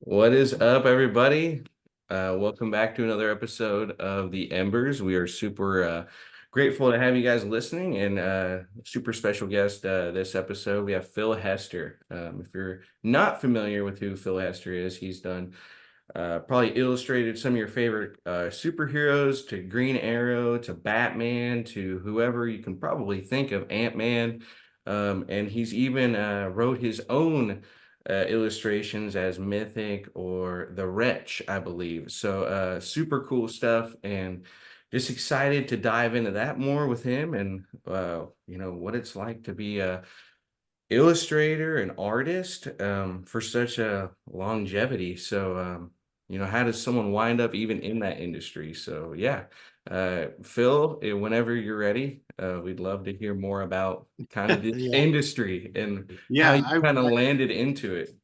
What is up, everybody? Welcome back to another episode of the Embers. We are super grateful to have you guys listening, and super special guest this episode. We have Phil Hester. If you're not familiar with who Phil Hester is, he's done probably illustrated some of your favorite superheroes, to Green Arrow, to Batman, to whoever you can probably think of, Ant-Man. And he's even wrote his own illustrations as Mythic or The Wretch, I believe. So super cool stuff, and just excited to dive into that more with him, and what it's like to be a illustrator and artist for such a longevity. So how does someone wind up even in that industry? So yeah, Phil, whenever you're ready, we'd love to hear more about kind of this Yeah, industry and how yeah. you kind of landed into it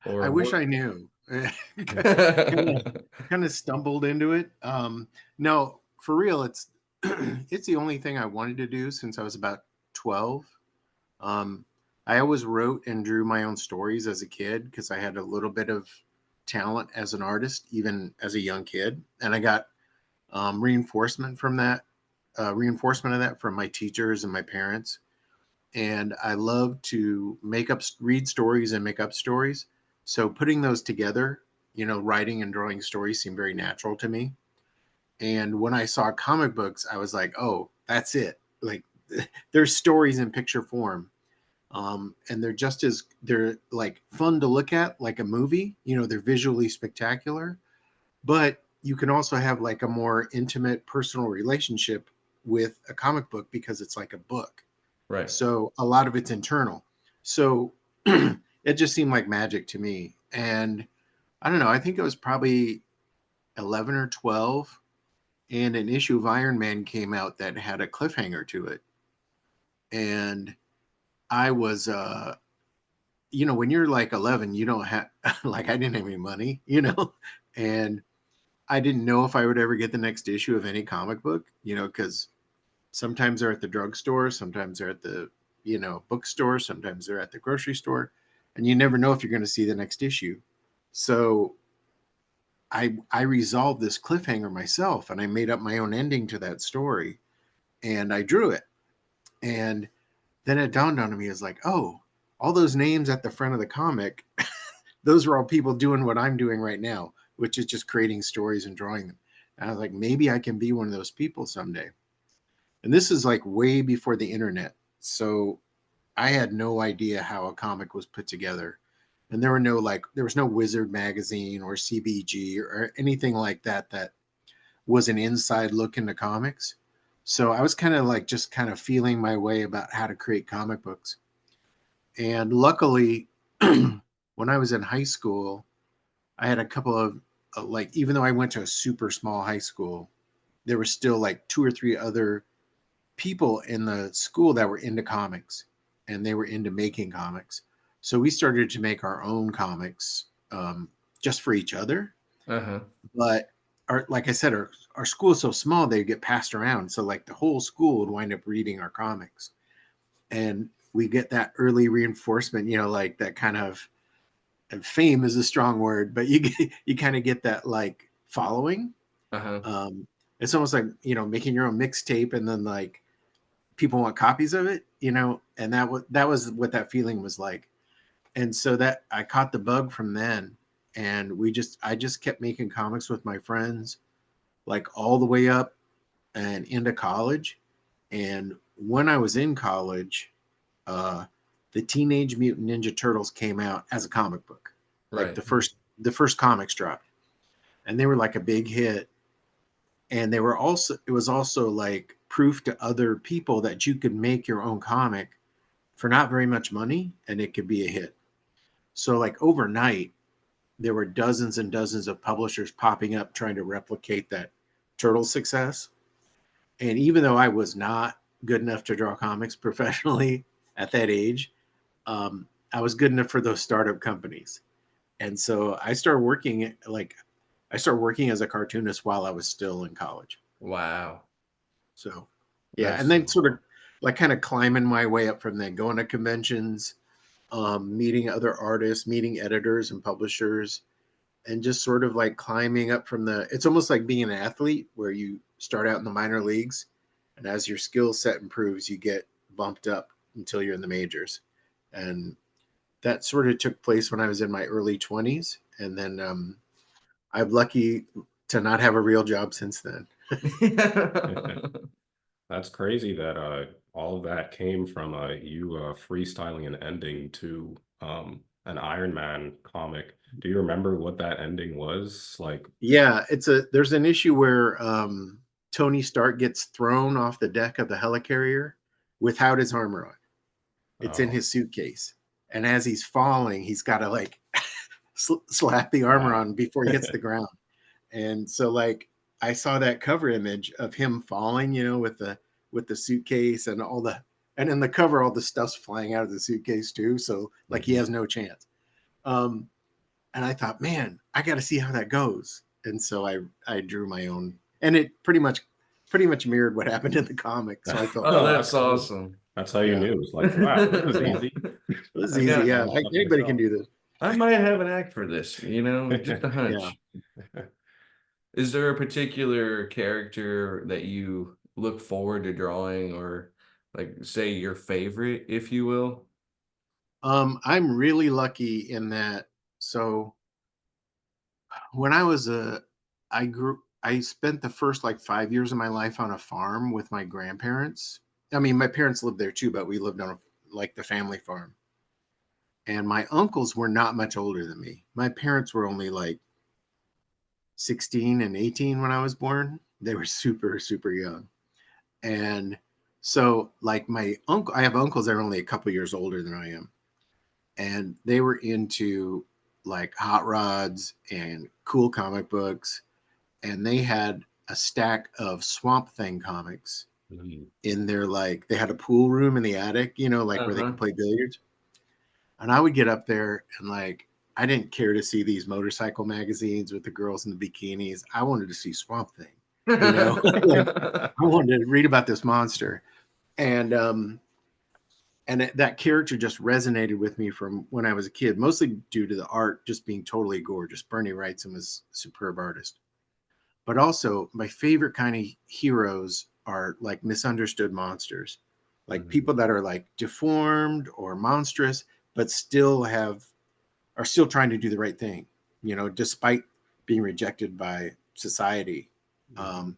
I or wish work. I knew. Kind of stumbled into it. No, for real, it's it's the only thing I wanted to do since I was about 12. Um, I always wrote and drew my own stories as a kid because I had a little bit of talent as an artist, even as a young kid, and I got reinforcement of that from my teachers and my parents. And I love to read stories and make up stories. So putting those together, writing and drawing stories seemed very natural to me. And when I saw comic books, I was like, oh, that's it. Like there's stories in picture form. And they're like fun to look at, like a movie. They're visually spectacular, but you can also have like a more intimate personal relationship with a comic book because it's like a book. Right. So a lot of it's internal. So it just seemed like magic to me. And I don't know, I think it was probably 11 or 12. And an issue of Iron Man came out that had a cliffhanger to it. And I was, when you're like 11, you don't have, like, I didn't have any money, and I didn't know if I would ever get the next issue of any comic book, because sometimes they're at the drugstore, sometimes they're at the, bookstore, sometimes they're at the grocery store, and you never know if you're going to see the next issue. So I resolved this cliffhanger myself, and I made up my own ending to that story, and I drew it. And then it dawned on me as like, oh, all those names at the front of the comic, those are all people doing what I'm doing right now, which is just creating stories and drawing them. And I was like, maybe I can be one of those people someday. And this is like way before the internet. So I had no idea how a comic was put together. And there was no Wizard magazine or CBG or anything like that that was an inside look into comics. So I was kind of like just kind of feeling my way about how to create comic books. And luckily, when I was in high school, I had a couple of like, even though I went to a super small high school, there were still like two or three other people in the school that were into comics, and they were into making comics. So we started to make our own comics, just for each other. Uh-huh. But like I said, our school is so small, they get passed around. So like the whole school would wind up reading our comics. And we get that early reinforcement, like that kind of, and fame is a strong word, but you kind of get that like following. Uh-huh. It's almost like, making your own mixtape, and then like people want copies of it, and that was what that feeling was like. And so that I caught the bug from then, and I just kept making comics with my friends, like all the way up and into college. And when I was in college, uh, the Teenage Mutant Ninja Turtles came out as a comic book, like Right. the first comics dropped, and they were like a big hit. And it was also like proof to other people that you could make your own comic for not very much money and it could be a hit. So like overnight, there were dozens and dozens of publishers popping up trying to replicate that turtle success. And even though I was not good enough to draw comics professionally at that age, I was good enough for those startup companies. And so I started working as a cartoonist while I was still in college. Wow. So yeah, That's and then so sort of cool. like kind of climbing my way up from then, going to conventions, meeting other artists, meeting editors and publishers, and just sort of like climbing up from the, it's almost like being an athlete where you start out in the minor leagues, and as your skill set improves you get bumped up until you're in the majors. And that sort of took place when I was in my early 20s, and then I'm lucky to not have a real job since then. That's crazy that all of that came from you freestyling an ending to an Iron Man comic. Do you remember what that ending was? Like, Yeah, there's an issue where Tony Stark gets thrown off the deck of the helicarrier without his armor on. It's in oh, his suitcase, and as he's falling, he's got to like slap the armor wow. on before he hits the ground. And so, like, I saw that cover image of him falling, with the suitcase and all the, and in the cover, all the stuff's flying out of the suitcase too. So, like, he Mhm. has no chance. Um, and I thought, man, I got to see how that goes. And so I drew my own, and it pretty much mirrored what happened in the comic. So I felt Oh, good. Oh, that's that's cool. awesome. That's how you Yeah, knew. It was like, wow, this is yeah, easy. it was I easy. got Yeah, Found stuff anybody can myself. do this. I might have an act for this, just a Yeah. hunch. Is there a particular character that you look forward to drawing or like say your favorite, if you will? I'm really lucky in that. So when I was I spent the first like 5 years of my life on a farm with my grandparents. I mean, my parents lived there too, but we lived on like the family farm. And my uncles were not much older than me. My parents were only like 16 and 18 when I was born. They were super, super young. And so, like, I have uncles that are only a couple years older than I am. And they were into like hot rods and cool comic books. And they had a stack of Swamp Thing comics Mhm. in their, like, they had a pool room in the attic, like where they could Uh-huh. play billiards. And I would get up there and, like, I didn't care to see these motorcycle magazines with the girls in the bikinis. I wanted to see Swamp Thing, like I wanted to read about this monster. And that character just resonated with me from when I was a kid, mostly due to the art just being totally gorgeous. Bernie Wrightson was a superb artist. But also, my favorite kind of heroes are like misunderstood monsters, like Mhm. people that are like deformed or monstrous, but are still trying to do the right thing, despite being rejected by society. Mhm. Um,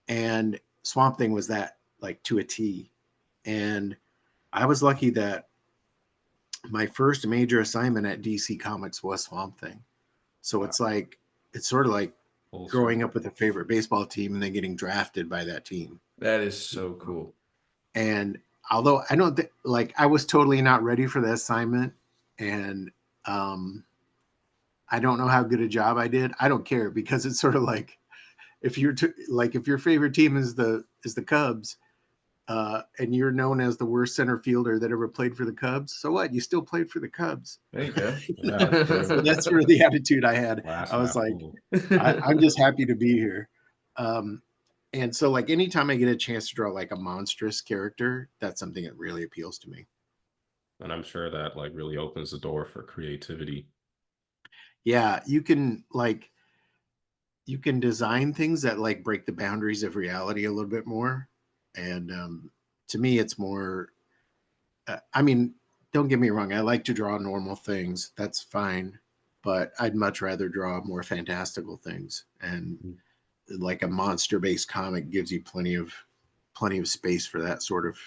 and Swamp Thing was that, like, to a T. And I was lucky that my first major assignment at DC Comics was Swamp Thing. So Wow. it's sort of like Full growing circle. up with a favorite baseball team and then getting drafted by that team. That is so cool. And although I don't like, I was totally not ready for the assignment, and um, I don't know how good a job I did. I don't care, because it's sort of like, if your favorite team is the Cubs, and you're known as the worst center fielder that ever played for the Cubs, so what? You still played for the Cubs. There you go. Yeah, that's So true. that's sort of the attitude I had. Glass I was half like, full. I'm just happy to be here. Um, and so, like, anytime I get a chance to draw like a monstrous character, that's something that really appeals to me. And I'm sure that like really opens the door for creativity. Yeah, you can design things that like break the boundaries of reality a little bit more. And to me, it's more. I mean, don't get me wrong. I like to draw normal things. That's fine, but I'd much rather draw more fantastical things. And Mm. like a monster based comic gives you plenty of space for that sort of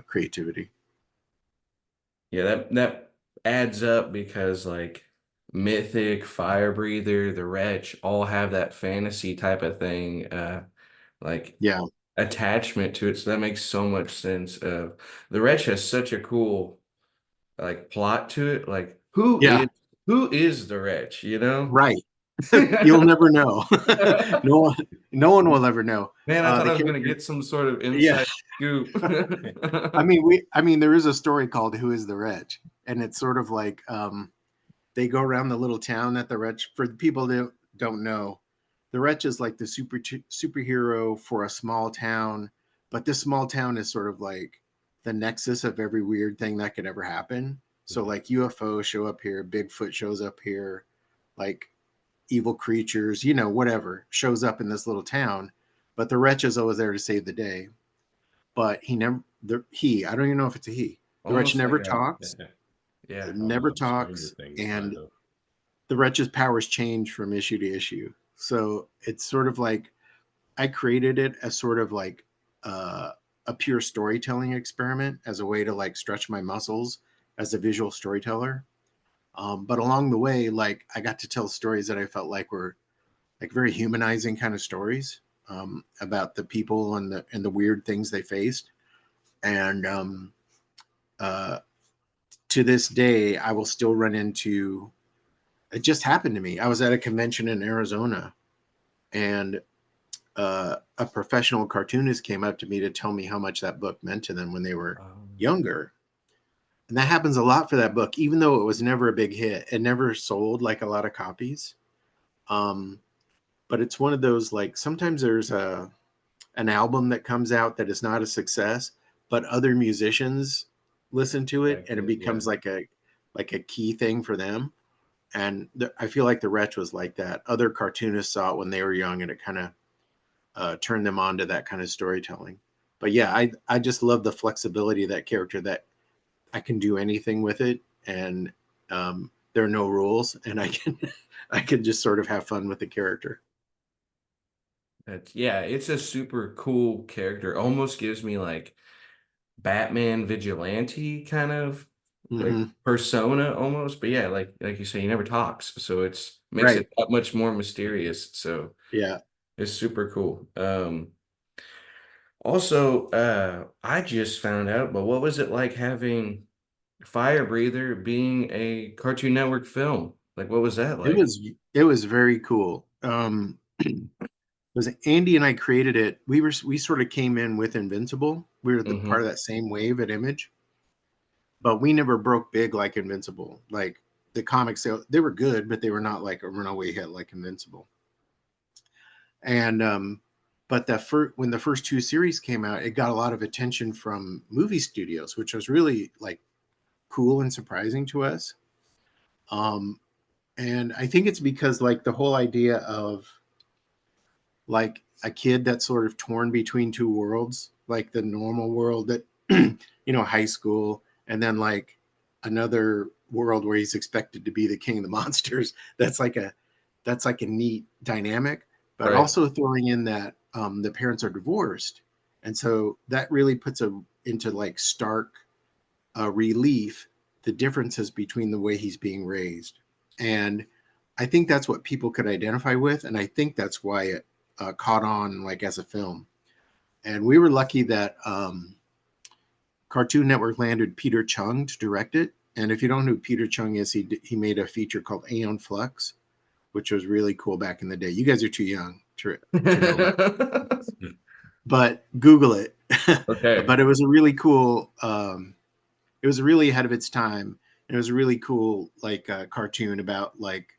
creativity. Yeah, that adds up because like Mythic, Fire Breather, The Wretch all have that fantasy type of thing, like Yeah, attachment to it. So that makes so much sense. The Wretch has such a cool like plot to it. Like yeah, who is the Wretch, you know? right. You'll never know. no one, no one will ever know. Man, I thought The I was gonna character, get some sort of yeah. inside scoop. I mean, there is a story called "Who Is the Wretch," and it's sort of like, they go around the little town that the wretch. For the people that don't know, the wretch is like the superhero for a small town, but this small town is sort of like the nexus of every weird thing that could ever happen. So, Mhm. like, UFOs show up here, Bigfoot shows up here, like evil creatures, whatever shows up in this little town. But the wretch is always there to save the day. But I don't even know if it's a he. The wretch Almost like never a talks, yeah. Stranger Things kind and of. the wretch's powers change from issue to issue. So it's sort of like I created it as sort of like uh, a pure storytelling experiment as a way to like stretch my muscles as a visual storyteller. But along the way, like I got to tell stories that I felt like were like very humanizing kind of stories about the people and the weird things they faced. And uh, to this day, I will still run into. It just happened to me. I was at a convention in Arizona, and a professional cartoonist came up to me to tell me how much that book meant to them when they were younger. And that happens a lot for that book, even though it was never a big hit. It never sold like a lot of copies. Um, but it's one of those like sometimes there's an album that comes out that is not a success, but other musicians listen to it Like and it it, yeah. becomes like a key thing for them. And I feel like the Wretch was like that. Other cartoonists saw it when they were young, and it kind of turned them on to that kind of storytelling. But yeah, I just love the flexibility of that character, that I can do anything with it, and there are no rules, and I can I can just sort of have fun with the character. That's yeah, it's a super cool character. Almost gives me like Batman vigilante kind of like Hmm. persona almost. But yeah, like you say, he never talks, so it's makes Right. it that much more mysterious. So Yeah. it's super cool. Also, I just found out, but what was it like having Fire Breather being a Cartoon Network film? Like, what was that It like? was it was very cool. Was Andy and I created it. We sort of came in with Invincible. We were the part Mm-hmm. of that same wave at Image, but we never broke big like Invincible. Like the comics, they were good, but they were not like a runaway hit like Invincible. And but when the first two series came out, it got a lot of attention from movie studios, which was really like cool and surprising to us. Um, and I think it's because like the whole idea of like a kid that's sort of torn between two worlds, like the normal world that high school, and then like another world where he's expected to be the king of the monsters. That's like a neat dynamic, but Right. also throwing in that the parents are divorced, and so that really puts into like stark relief the differences between the way he's being raised. And I think that's what people could identify with, and I think that's why it caught on like as a film. And we were lucky that Cartoon Network landed Peter Chung to direct it. And if you don't know who Peter Chung is, he made a feature called Aeon Flux, which was really cool back in the day. You guys are too young to know about it, but Google it. Okay. But it was a really cool. It was really ahead of its time. And it was a really cool like cartoon about like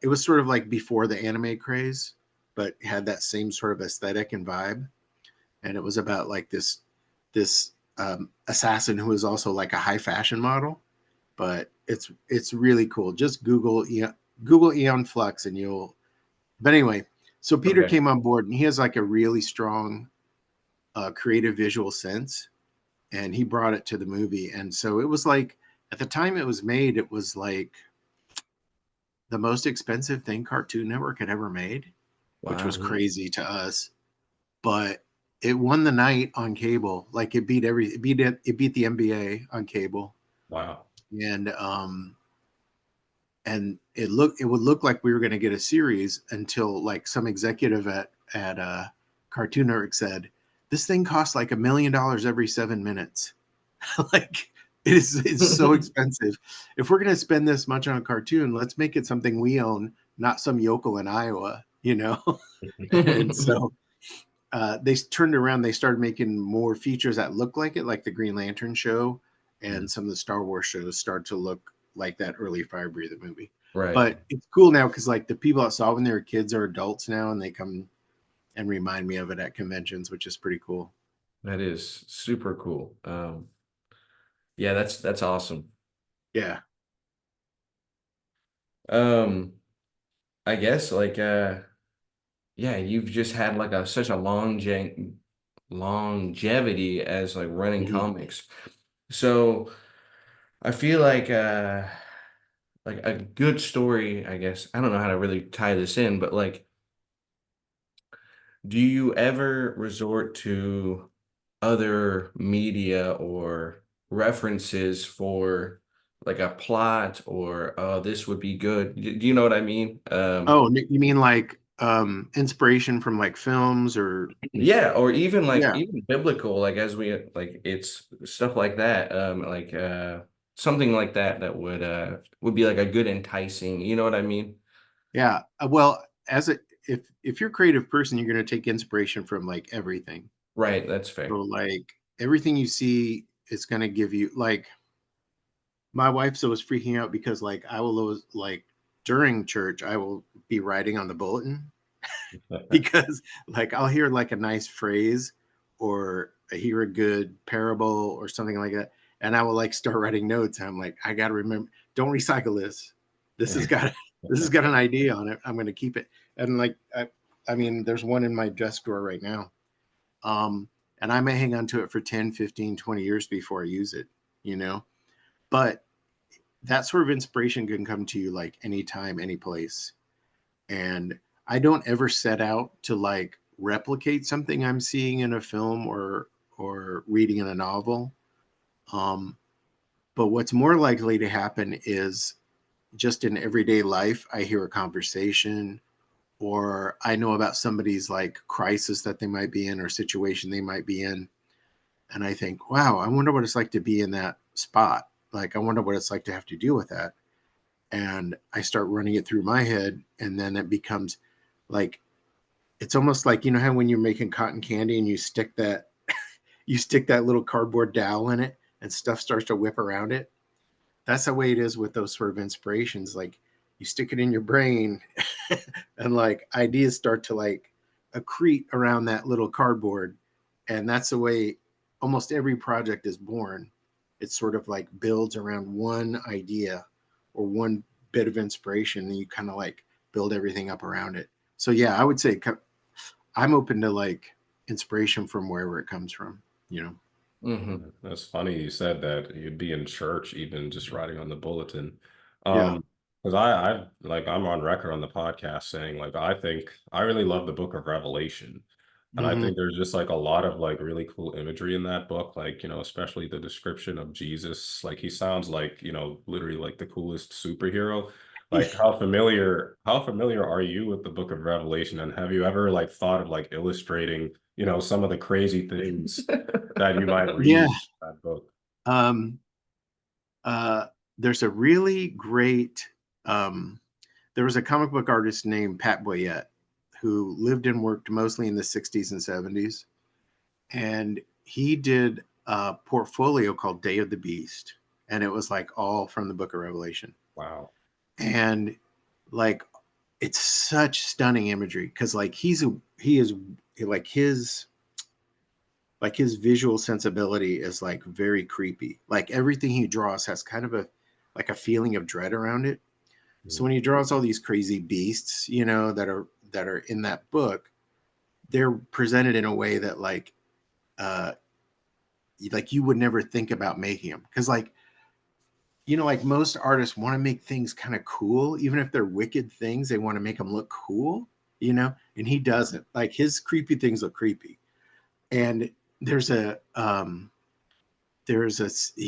it was sort of like before the anime craze, but had that same sort of aesthetic and vibe. And it was about like this assassin who is also like a high fashion model. But it's really cool. Just Google Eon Flux and you'll. But anyway, so Peter Okay. came on board and he has like a really strong creative visual sense, and he brought it to the movie. And so it was like at the time it was made, it was like the most expensive thing Cartoon Network had ever made, which was Wow. crazy to us. But it won the night on cable. Like it beat the NBA on cable. Wow. And it would look like we were going to get a series until like some executive at Cartoon Network said this thing costs like $1 million every 7 minutes. Like it's so expensive. If we're going to spend this much on a cartoon, let's make it something we own, not some yokel in Iowa. And so they turned around. They started making more features that looked like it, like the Green Lantern show, and some of the Star Wars shows start to look like that early Fire Breather movie. Right. But it's cool now because like the people that saw when they were kids are adults now, and they come and remind me of it at conventions, which is pretty cool. That is super cool. Yeah, that's awesome. Yeah. Um, I guess like yeah, you've just had like a such a longevity as like running Mhm. comics. So I feel like a good story, I guess. I don't know how to really tie this in, but like, do you ever resort to other media or references for like a plot or oh, this would be good? Do you know what I mean? Oh, you mean like inspiration from like films or Yeah, or even like yeah, even biblical, like as we like it's stuff like that. Like something like that that would be like a good enticing, you know what I mean? yeah. Well, as a if you're a creative person, you're going to take inspiration from like everything. Right, that's So fair. like everything you see is going to give you like my wife's always freaking out because like I will always like during church I will be writing on the bulletin because like I'll hear like a nice phrase or I hear a good parable or something like that, and I will like start writing notes. And I'm like, I got to remember, don't recycle this. This has got this has got an idea on it. I'm going to keep it. And like I mean, there's one in my desk drawer right now. Um, and I may hang on to it for 10, 15, 20 years before I use it, you know. But that sort of inspiration can come to you like anytime, any place. And I don't ever set out to like replicate something I'm seeing in a film or reading in a novel. Um, but what's more likely to happen is just in everyday life, I hear a conversation or I know about somebody's like crisis that they might be in or situation they might be in. And I think, wow, I wonder what it's like to be in that spot. Like, I wonder what it's like to have to deal with that. And I start running it through my head. And then it becomes like, it's almost like, you know, how when you're making cotton candy and you stick that little cardboard dowel in it and stuff starts to whip around it. That's the way it is with those sort of inspirations. Like you stick it in your brain and like ideas start to like accrete around that little cardboard. And that's the way almost every project is born. It sort of like builds around one idea or one bit of inspiration, and you kind of like build everything up around it. So yeah, I would say I'm open to like inspiration from wherever it comes from, you know? Hmm. That's funny you said that you'd be in church even just writing on the bulletin. Yeah. Because I like I'm on record on the podcast saying like I think I really love the book of Revelation. And I Mm-hmm. think there's just like a lot of like really cool imagery in that book, like, especially the description of Jesus. Like he sounds like, literally like the coolest superhero. Like how familiar are you with the book of Revelation? And have you ever like thought of like illustrating, some of the crazy things that you might Yeah. read in that book? Um, uh, there's a really great, um, there was a comic book artist named Pat Boyette who lived and worked mostly in the 60s and 70s. And he did a portfolio called Day of the Beast. And it was like all from the book of Revelation. Wow. And like, it's such stunning imagery because like he is like his visual sensibility is like very creepy. Like everything he draws has kind of a like a feeling of dread around it. So Mhm. when he draws all these crazy beasts, you know, that are in that book, they're presented in a way that uh like you would never think about making them because like you know like most artists want to make things kind of cool even if they're wicked things they want to make them look cool, you know, and he doesn't. Like his creepy things look creepy. And there's a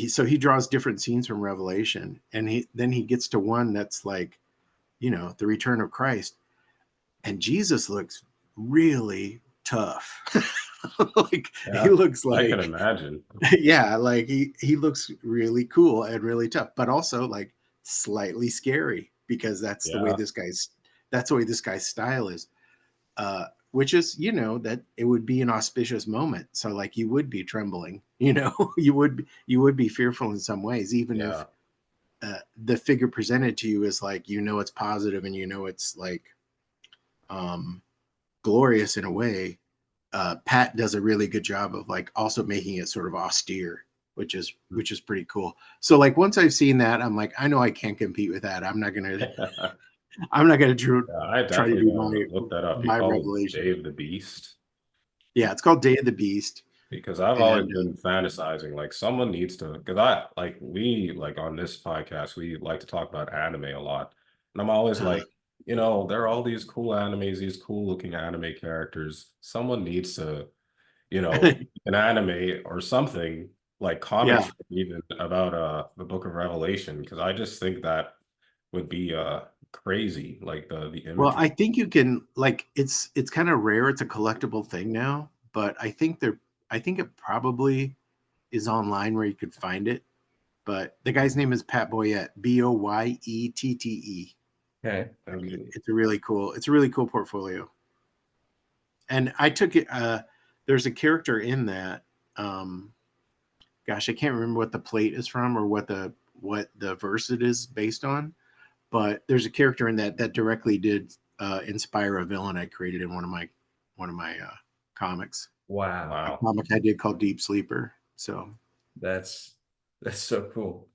so he draws different scenes from Revelation, and he gets to one that's like, you know, the return of Christ, and Jesus looks really tough. Like he Yeah, looks I can like imagine. yeah, like he looks really cool and really tough, but also like slightly scary because Yeah. that's the way this guy's style is. Which is, you know, that it would be an auspicious moment. So like you would be trembling, you know, you would be fearful in some ways, even if Yeah. the figure presented to you is like, you know, it's positive and you know it's like um, glorious in a way. Pat does a really good job of like also making it sort of austere, which is pretty cool. So like once I've seen that, I'm like, I know I can't compete with that. I'm not gonna. I'm not going to Yeah, I try to definitely do gotta look that up. You my call it revelation. Day of the Beast? Yeah, it's called Day of the Beast, Because I've always and been fantasizing, like someone needs to, because I like we like on this podcast, we like to talk about anime a lot. And I'm always uh, like, there are all these cool animes, these cool looking anime characters. Someone needs to, an anime or something like yeah. comics even about the Book of Revelation, because I just think that would be crazy, like the Well, imagery. I think you can like it's kind of rare. It's a collectible thing now, but I think it probably is online where you could find it. But the guy's name is Pat Boyette, Boyette. Okay. It's a really cool portfolio. And I took it there's a character in that um gosh, I can't remember what the plate is from or what the verse it is based on, but there's a character in that that directly did inspire a villain I created in one of my comics. Wow, A Wow. comic I did called Deep Sleeper. So that's that's so cool.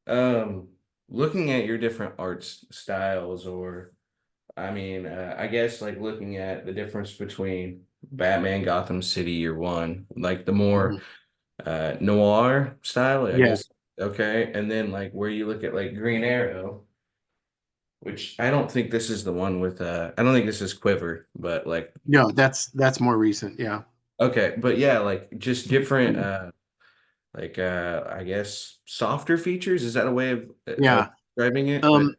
Um, Looking at your different styles, or I mean, I guess like looking at the difference between Batman Gotham City Year One, like the more mhm. noir style, I Yeah, guess. Okay, and then like where you look at like Green Arrow, which I don't think this is the one with I don't think this is Quiver, but like no, that's more recent. Yeah, okay, but yeah, like just different like I guess softer features. Is that a way of yeah, describing it? But um,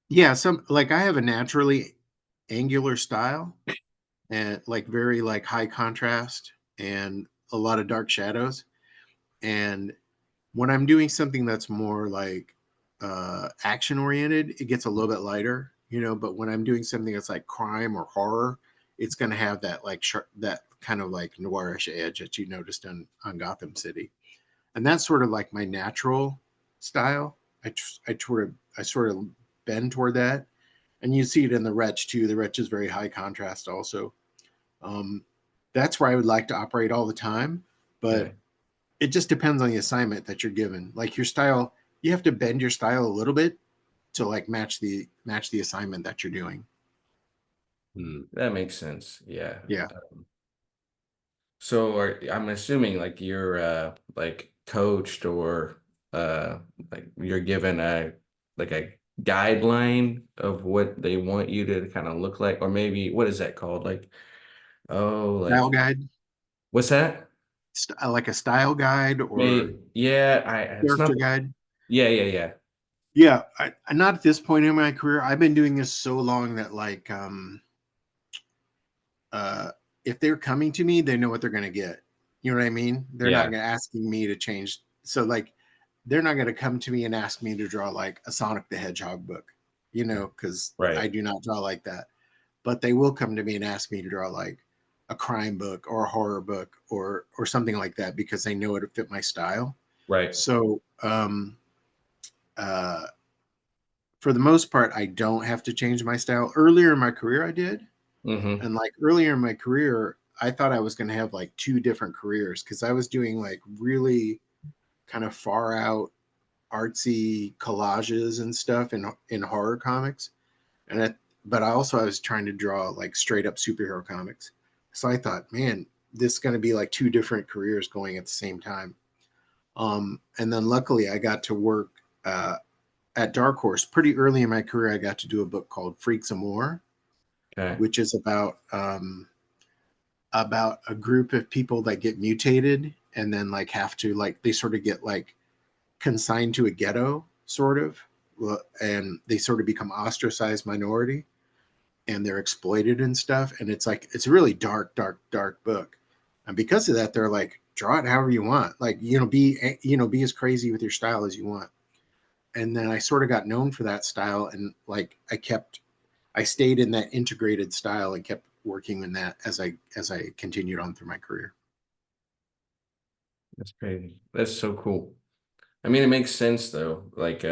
yeah. Some like I have a naturally angular style and like very like high contrast and a lot of dark shadows. And when I'm doing something that's more like action oriented, it gets a little bit lighter, you know. But when I'm doing something that's like crime or horror, it's going to have that like that kind of like noirish edge that you noticed on Gotham City, and that's sort of like my natural style. I sort of bend toward that, and you see it in the Wretch too. The Wretch is very high contrast also. Um, that's where I would like to operate all the time, but okay. it just depends on the assignment that you're given. Like your style, you have to bend your style a little bit to like match the assignment that you're doing. Hmm. That makes sense. Yeah. Yeah. So I'm assuming like you're like coached or like you're given a like a guideline of what they want you to kind of look like, or maybe what is that called? Like, oh, Style like guide, what's that? like a style guide or Maybe, yeah, it's not character guide. yeah, yeah, yeah. Yeah, not at this point in my career. I've been doing this so long that like uh if they're coming to me, they know what they're going to get. You know what I mean? They're not Yeah, going to asking me to change. So like they're not going to come to me and ask me to draw like a Sonic the Hedgehog book, you know, because I right, do not draw like that. But they will come to me and ask me to draw like a crime book or a horror book or something like that because they know it'll fit my style. right. So uh, for the most part, I don't have to change my style. Earlier in my career, I did, Mm-hmm. and like earlier in my career, I thought I was going to have like two different careers because I was doing like really kind of far out artsy collages and stuff in horror comics and but I was trying to draw like straight up superhero comics. So I thought, man, this is going to be like two different careers going at the same time. And then luckily, I got to work at Dark Horse pretty early in my career. I got to do a book called Freaks of More, Okay, which is about a group of people that get mutated and then like have to like they sort of get like consigned to a ghetto, sort of, and they sort of become ostracized minority and they're exploited and stuff. And it's like it's a really dark book. And because of that, they're like, draw it however you want. Like, be as crazy with your style as you want. And then I sort of got known for that style. And like I stayed in that integrated style and kept working in that as I continued on through my career. that's crazy. That's so cool. I mean, it makes sense though. Like,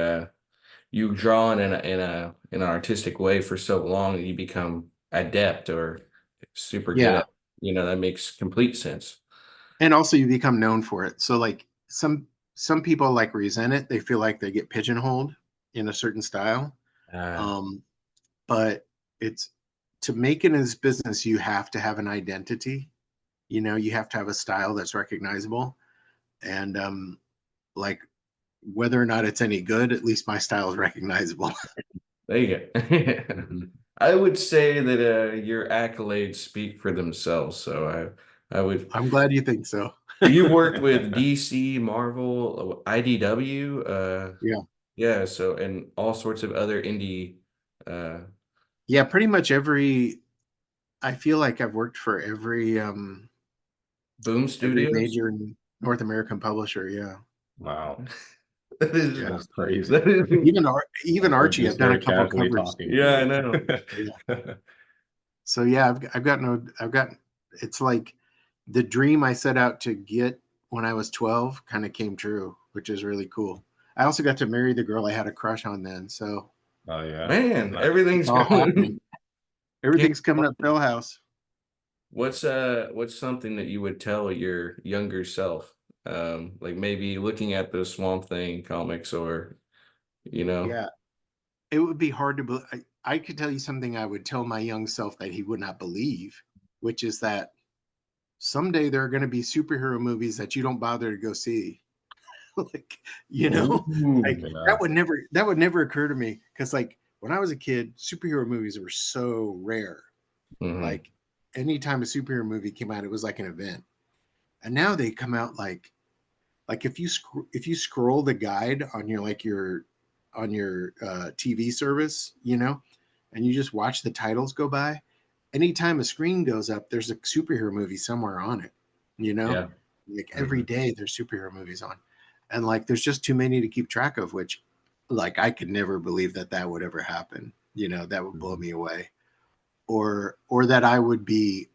you draw in an artistic way for so long that you become adept or super good Yeah. at, that makes complete sense. And also you become known for it. So like some people like resent it. They feel like they get pigeonholed in a certain style. Uh, Um, but it's to make it in this business, you have to have an identity. You have to have a style that's recognizable. And like whether or not it's any good, at least my style is recognizable. There you go. Mhm. I would say that your accolades speak for themselves. So I would. I'm glad you think so. You worked with DC, Marvel, IDW, Yeah. yeah. So and all sorts of other indie, uh, Yeah, pretty much every I feel like I've worked for Boom every Studios. major North American publisher, yeah. Wow, That is Yeah. that's crazy. that is Even We're Archie, I've just done a very couple casually covers. talking yeah, I here. know. Yeah. So yeah, I've got it's like the dream I set out to get when I was 12 kind of came true, which is really cool. I also got to marry the girl I had a crush on then, so Oh yeah, Man, nice. it's everything's all happening. going. Yeah. Everything's coming up House. What's something that you would tell your younger self? Like maybe looking at the Swamp Thing comics or you know. Yeah, it would be hard to believe. I could tell you something I would tell my young self that he would not believe, which is that someday there are going to be superhero movies that you don't bother to go see. Like, you know, like Ooh. Yeah. that would never occur to me because like when I was a kid, superhero movies were so rare. Hmm. Like anytime a superhero movie came out, it was like an event. And now they come out like if you scroll the guide on your TV service, and you just watch the titles go by, anytime a screen goes up, there's a superhero movie somewhere on it, you know? Yeah. Like every Mhm. day there's superhero movies on. And like there's just too many to keep track of, which like I could never believe that that would ever happen. That would blow Mhm. me away. Or that I would be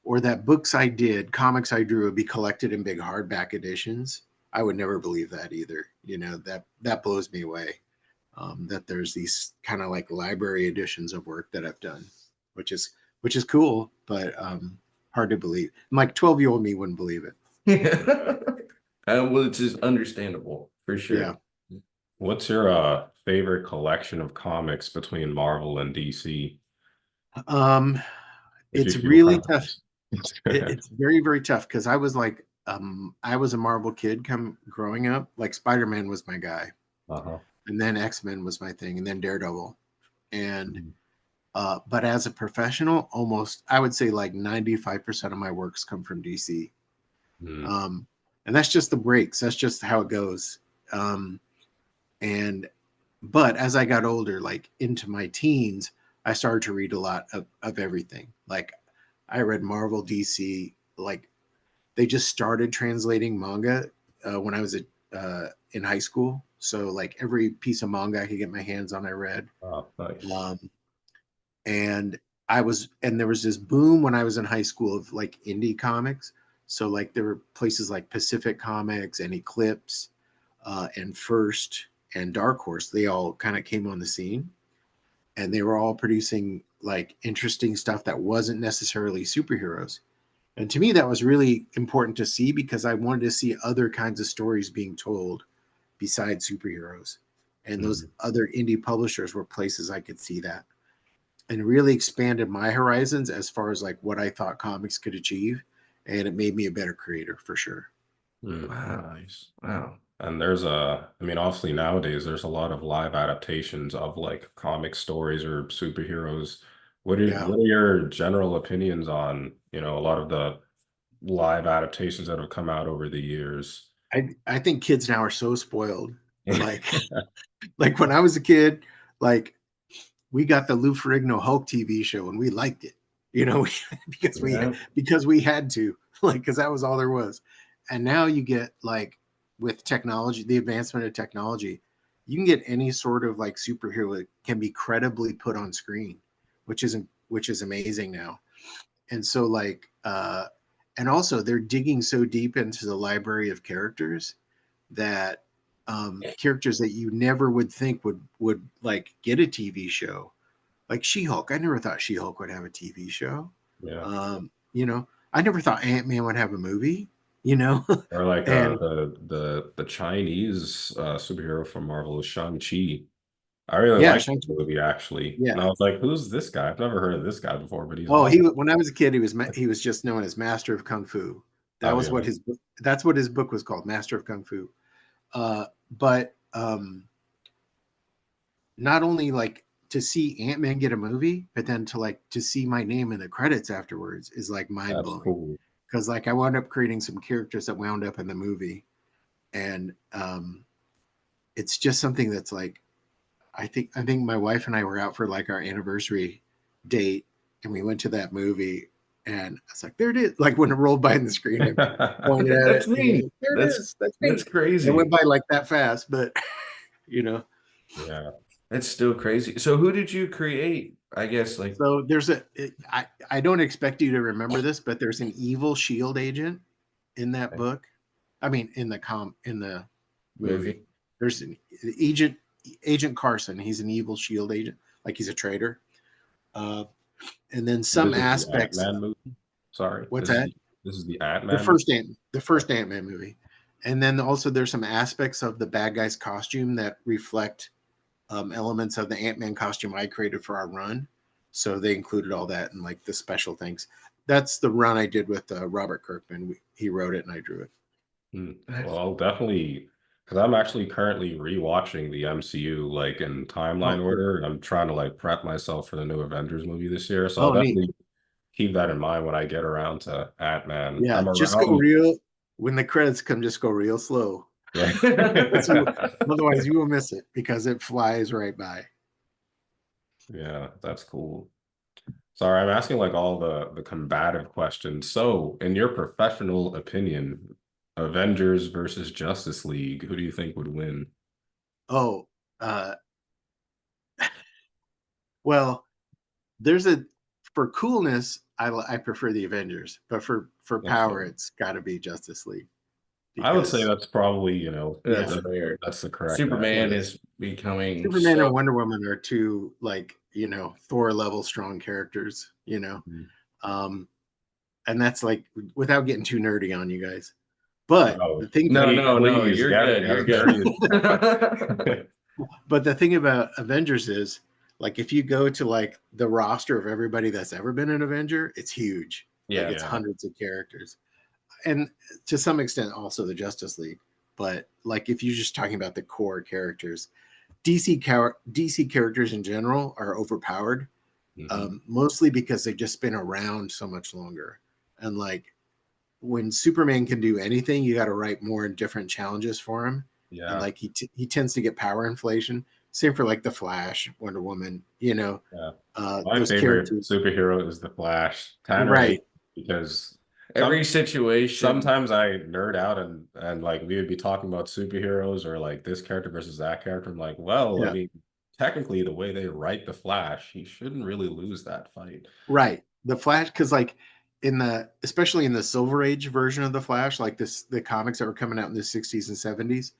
or that books I did, comics I drew would be collected in big hardback editions. I would never believe that either. That blows me away. That there's these kind of like library editions of work that I've done, which is which is cool, but hard to believe. Like 12-year-old me wouldn't believe it. Yeah. Which is understandable for Yeah. sure. What's your favorite collection of comics between Marvel and DC? Um, If you it's feel really tough. preference. It's very, very tough because I was a Marvel kid come growing up. Like Spider-Man was my guy, Uh-huh. and then X-Men was my thing, and then Daredevil. And Mhm. but as a professional, almost I would say like 95% of my works come from DC. Mhm. Um, and that's just the breaks. That's just how it goes. Um, and but as I got older, like into my teens, I started to read a lot of everything. Like I read Marvel, DC. Like they just started translating manga when I was in high school. So like every piece of manga I could get my hands on, I read. Oh, nice. Um, and and there was this boom when I was in high school of like indie comics. So like there were places like Pacific Comics and Eclipse and First and Dark Horse. They all kind of came on the scene, and they were all producing like interesting stuff that wasn't necessarily superheroes. And to me, that was really important to see because I wanted to see other kinds of stories being told besides superheroes. And those Mhm. other indie publishers were places I could see that and really expanded my horizons as far as like what I thought comics could achieve. And it made me a better creator for sure. Mm, Wow. nice. Wow. And I mean, obviously nowadays there's a lot of live adaptations of like comic stories or superheroes. Yeah. What are your general opinions on, a lot of the live adaptations that have come out over the years? I think kids now are so spoiled. Like like when I was a kid, like we got the Lou Ferrigno Hulk TV show and we liked it, Yeah. because we had to, like, because that was all there was. And now you get like with technology, the advancement of technology, you can get any sort of like superhero that can be credibly put on screen, which is amazing now. And so and also they're digging so deep into the library of characters that characters that you never would think would like get a TV show like She-Hulk. I never thought She-Hulk would have a TV show. Yeah. I never thought Ant-Man would have a movie, you know? Or like And the Chinese superhero from Marvel is Shang-Chi. I really Yeah, liked the Shang-Chi. movie actually, and I Yeah. was like, "Who's this guy? I've never heard of this guy before, but he's Oh, awesome." when I was a kid, he was just known as Master of Kung Fu. That Oh was what yeah, his that's what his book was called, Master of Kung Fu. But not only like to see Ant-Man get a movie, but then to see my name in the credits afterwards is like mind that's blowing. cool. Because like I wound up creating some characters that wound up in the movie, and it's just something that's like I think my wife and I were out for like our anniversary date, and we went to that movie, and I was like, there it is. Like when it rolled by in the screen, I pointed at it, That's and I was me. like, there it That's is. That's that's me. And it crazy. went by like that fast, but you know. Yeah. That's still crazy. So who did you create? I guess like So I don't expect you to remember this, but there's an evil shield agent in that book. I mean, in the movie, movie. there's an agent Carson. He's an evil shield agent, like he's a traitor. Uh, and then This some is the aspects. Ant-Man movie. Sorry, What's that? this is the Ant-Man movie. The first Ant-Man movie, and then also there's some aspects of the bad guy's costume that reflect elements of the Ant-Man costume I created for our run. So they included all that and like the special things. That's the run I did with Robert Kirkman. He wrote it and I drew it. Hmm. Well, That's I'll definitely, because I'm actually currently rewatching the MCU like in Oh, timeline cool. order, and I'm trying to like prep myself for the new Avengers movie this year. So I'll Oh, neat. definitely keep that in mind when I get around to Ant-Man. Yeah, I'm just go around. real. When the credits come, just go real slow. Yeah. Otherwise, you will miss it because it flies right by. Yeah, that's cool. Sorry, I'm asking like all the combative questions. So, in your professional opinion, Avengers versus Justice League, who do you think would win? Oh, uh, well, there's a for coolness. I prefer the Avengers, but for That's power, fair. it's got to be Justice League I would say because that's probably, that's yeah, fair. that's the correct it Superman answer. is. is becoming Superman so and Wonder Woman are two like Thor level strong characters. Mhm. Um, and that's like without getting too nerdy on you guys. But Oh, the thing no, please, no, no, please you're get good. it You're as good. nerdy as But the thing about Avengers is like if you go to like the roster of everybody that's ever been an Avenger, it's huge. Like Yeah. it's Yeah, hundreds of characters. And to some extent also the Justice League. But like if you're just talking about the core characters, DC characters in general are overpowered, hmm, mostly because they've just been around so much longer. And like when Superman can do anything, you got to write more and different challenges for him. And yeah, like he tends to get power inflation. Same for like the Flash, Wonder Woman. yeah. My Those favorite characters. superhero is the Flash. Tanner hates Right. because some Every situation. sometimes I nerd out and like we would be talking about superheroes or like this character versus that character. I'm like, well, I Yeah. mean, technically the way they write the Flash, he shouldn't really lose that fight. Right. The Flash, because like especially in the Silver Age version of the Flash, like the comics that were coming out in the 60s and 70s,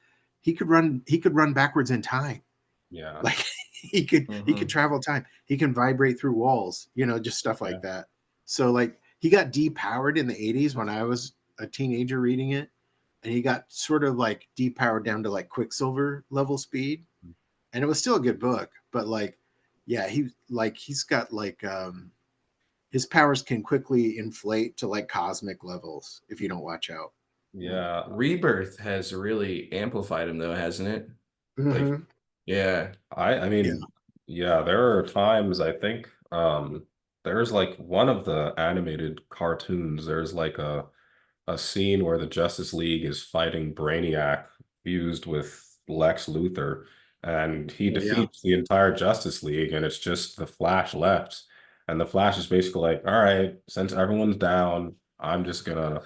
he could run backwards in time. Yeah, Like he could Mhm. travel time. He can vibrate through walls, just stuff yeah, like that. So like he got depowered in the 80s when I was a teenager reading it, and he got sort of like depowered down to like Quicksilver level speed. And it was still a good book, but like yeah, he's got like his powers can quickly inflate to like cosmic levels if you don't watch out. yeah. Rebirth has really amplified him though, hasn't it? Like, Mm-hmm. yeah. I Yeah. mean, yeah, there are times I think there's like one of the animated cartoons, there's like a scene where the Justice League is fighting Brainiac fused with Lex Luthor, and he Oh yeah. defeats the entire Justice League, and it's just the Flash left. And the Flash is basically like, all right, since everyone's down, I'm just gonna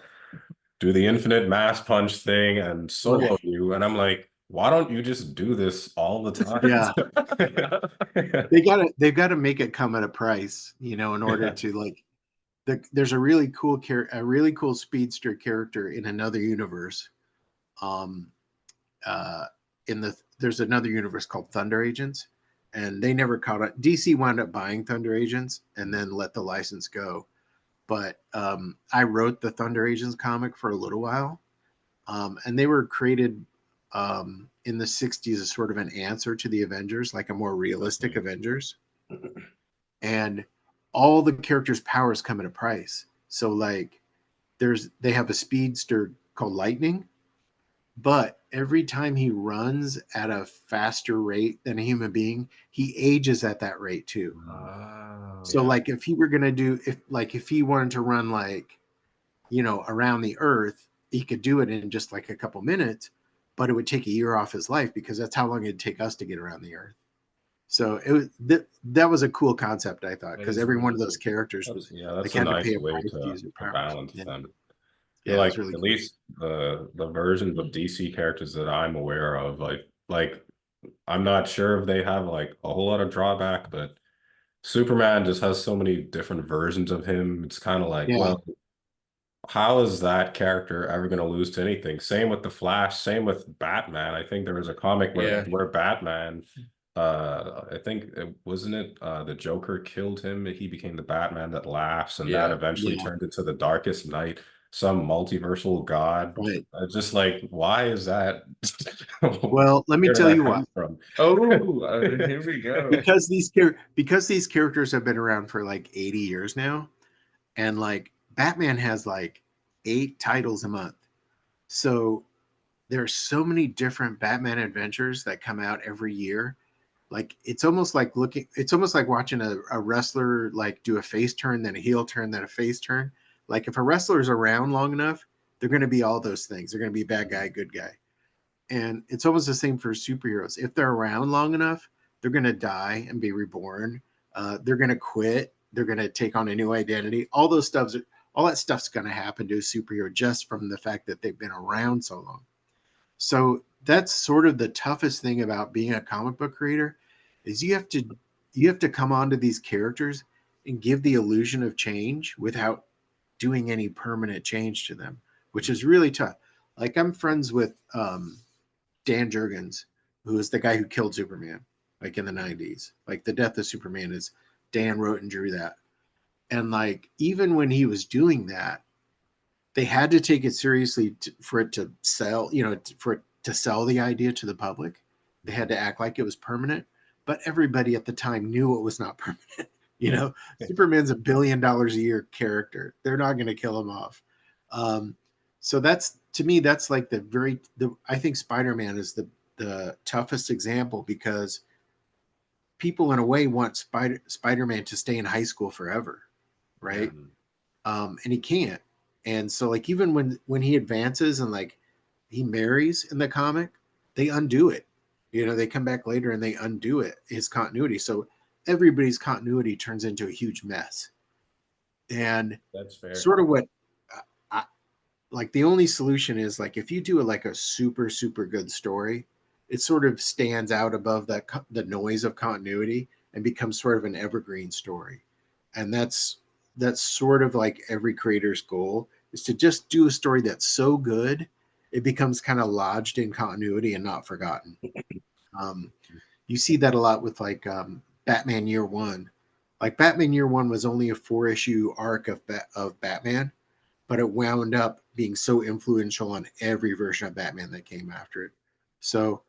do the infinite mass punch thing and Right. solo you. And I'm like, why don't you just do this all the Yeah. time? They've got to make it come at a price, in order to like there's a really cool speedster character in another universe. Um uh there's another universe called Thunder Agents, and they never caught it. DC wound up buying Thunder Agents and then let the license go. But I wrote the Thunder Agents comic for a little while. And they were created in the 60s as sort of an answer to the Avengers, like a more realistic Mhm. Avengers. And all the characters' powers come at a price. So like they have a speedster called Lightning, but every time he runs at a faster rate than a human being, he ages at that rate too. So Oh, Yeah. like if he were gonna do if he wanted to run like, around the earth, he could do it in just like a couple minutes, but it would take a year off his life because that's how long it'd take us to get around the earth. So that was a cool concept, I thought, that because is every really one of those cool. characters was like That's a had to nice pay a way price to use their to powers. balance Yeah, them. Feel yeah, it like was really at cool. least the versions of DC characters that I'm aware of, like I'm not sure if they have like a whole lot of drawback, but Superman just has so many different versions of him. It's kind of like, Yeah, well, how is that character ever going to lose to anything? Same with the Flash, same with Batman. I think there was a comic Yeah, where Batman, I think it wasn't it the Joker killed him. He became the Batman that laughs, and that yeah. eventually yeah, turned into the Darkest Night, some multiversal god. right. Just like, why is that? Well, let me Where did tell that you what. come from? Oh, here we go. Because these characters have been around for like 80 years now, and like Batman has like 8 titles a month. So there's so many different Batman adventures that come out every year. Like it's almost like watching a wrestler like do a face turn, then a heel turn, then a face turn. Like if a wrestler's around long enough, they're going to be all those things. They're going to be bad guy, good guy. And it's almost the same for superheroes. If they're around long enough, they're going to die and be reborn. They're going to quit. They're going to take on a new identity. All that stuff's going to happen to a superhero just from the fact that they've been around so long. So that's sort of the toughest thing about being a comic book creator is you have to come onto these characters and give the illusion of change without doing any permanent change to them, which is really tough. Like I'm friends with Dan Jurgens, who is the guy who killed Superman, like in the '90s. Like the death of Superman is Dan wrote and drew that, and like even when he was doing that, they had to take it seriously for it to sell, for it to sell the idea to the public. They had to act like it was permanent, but everybody at the time knew it was not permanent. Superman's $1 billion a year character. They're not going to kill him off. Um, so that's to me, that's like I think Spider-Man is the toughest example because people in a way want Spider-Man to stay in high school forever, Yeah. right? And he can't. And so like even when he advances and like he marries in the comic, they undo it. They come back later and they undo it, his continuity. So everybody's continuity turns into a huge mess. And That's fair. sort of what I, like the only solution is like if you do like a super super good story, it sort of stands out above the noise of continuity and becomes sort of an evergreen story. And that's sort of like every creator's goal is to just do a story that's so good it becomes kind of lodged in continuity and not forgotten. um, you see that a lot with like Batman Year One. Like Batman Year One was only a 4-issue arc of Batman, but it wound up being so influential on every version of Batman that came after it. So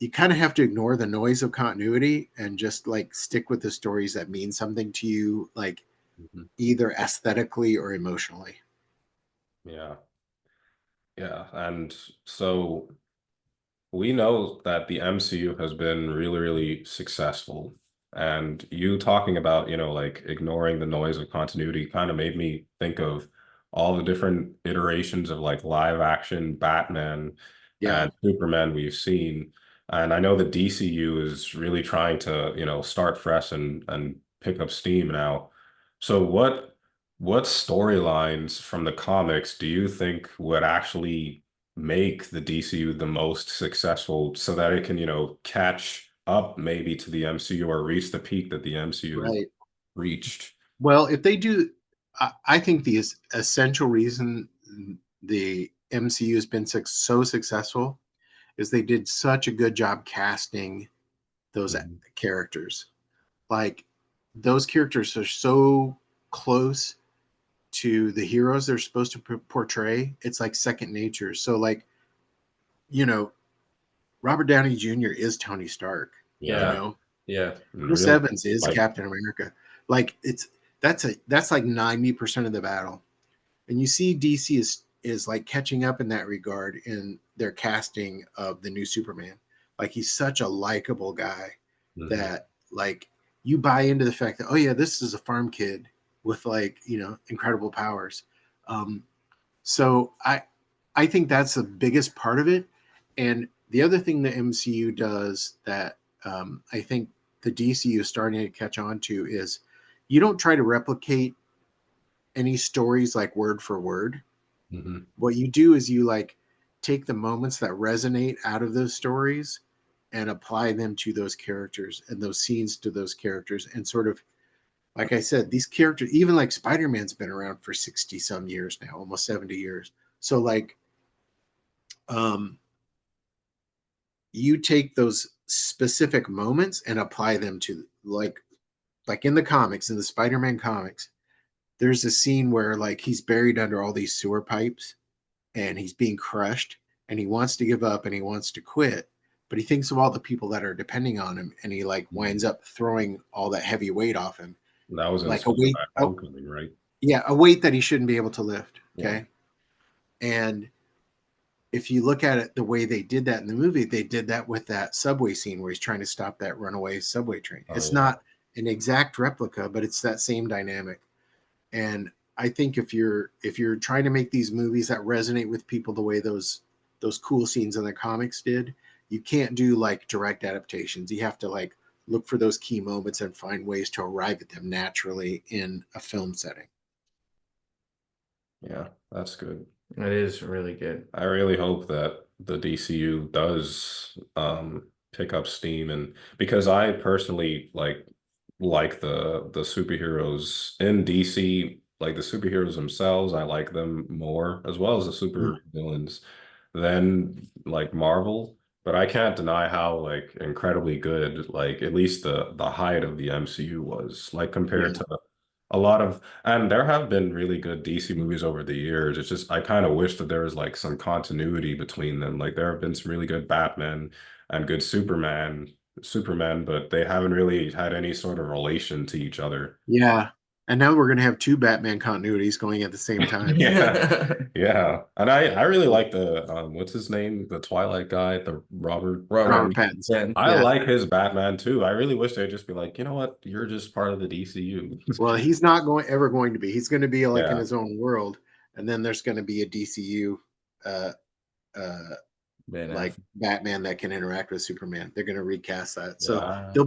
you kind of have to ignore the noise of continuity and just like stick with the stories that mean something to you, like Mhm. either aesthetically or emotionally. Yeah. Yeah. And so we know that the MCU has been really, really successful. And you talking about, like ignoring the noise of continuity kind of made me think of all the different iterations of like live action Batman Yeah, and Superman we've seen. And I know the DCU is really trying to, start fresh and pick up steam now. So what storylines from the comics do you think would actually make the DCU the most successful so that it can, catch up maybe to the MCU or reach the peak that the MCU right. reached? Well, if they do, I think the essential reason the MCU has been so successful is they did such a good job casting those Mhm. characters. Like those characters are so close to the heroes they're supposed to portray. It's like second nature. So like, you know, Robert Downey Jr. is Tony Stark. You Yeah. Yeah, know, Yeah. and Chris really, Evans is like, Captain America. Like that's like 90% of the battle. And you see DC is like catching up in that regard in their casting of the new Superman. Like he's such a likable guy mhm. that like you buy into the fact that, oh yeah, this is a farm kid with like, incredible powers. Um, so I think that's the biggest part of it. And the other thing the MCU does that I think the DCU is starting to catch on to is you don't try to replicate any stories like word for word. Mhm. What you do is you like take the moments that resonate out of those stories and apply them to those characters and those scenes to those characters and sort of like I said, these characters, even like Spider-Man's been around for 60 some years now, almost 70 years. So like um you take those specific moments and apply them to like in the comics, in the Spider-Man comics, there's a scene where like he's buried under all these sewer pipes and he's being crushed and he wants to give up and he wants to quit, but he thinks of all the people that are depending on him and he like winds Mhm. up throwing all that heavy weight off him, That was in like a weight. Spider-Man: Oh, Homecoming, right? yeah, a weight that he shouldn't be able to lift. Yeah. Okay. And if you look at it the way they did that in the movie, they did that with that subway scene where he's trying to stop that runaway subway train. Oh, It's yeah. not an exact replica, but it's that same dynamic. And I think if you're trying to make these movies that resonate with people the way those cool scenes in the comics did, you can't do like direct adaptations. You have to like look for those key moments and find ways to arrive at them naturally in a film setting. Yeah, that's good. It is really good. I really hope that the DCU does pick up steam, and because I personally like the superheroes in DC, like the superheroes themselves, I like them more as well as the Mm, super villains than like Marvel. But I can't deny how like incredibly good like at least the height of the MCU was like compared yeah. to a lot of, and there have been really good DC movies over the years. It's just I kind of wish that there was like some continuity between them. Like there have been some really good Batman and good Superman, but they haven't really had any sort of relation to each other. Yeah. And now we're gonna have two Batman continuities going at the same time. Yeah. Yeah. And I really like the what's his name? The Twilight guy, the Robert Robert Robert Pattinson. Pattinson. Pattinson. I Yeah. like his Batman too. I really wish they'd just be like, you know what? You're just part of the DCU. Well, he's not going ever going to be. He's going to be like in Yeah. his own world, and then there's going to be a DCU uh, uh, Ben like Affleck. Batman that can interact with Superman. They're going to recast that, so Yeah. there'll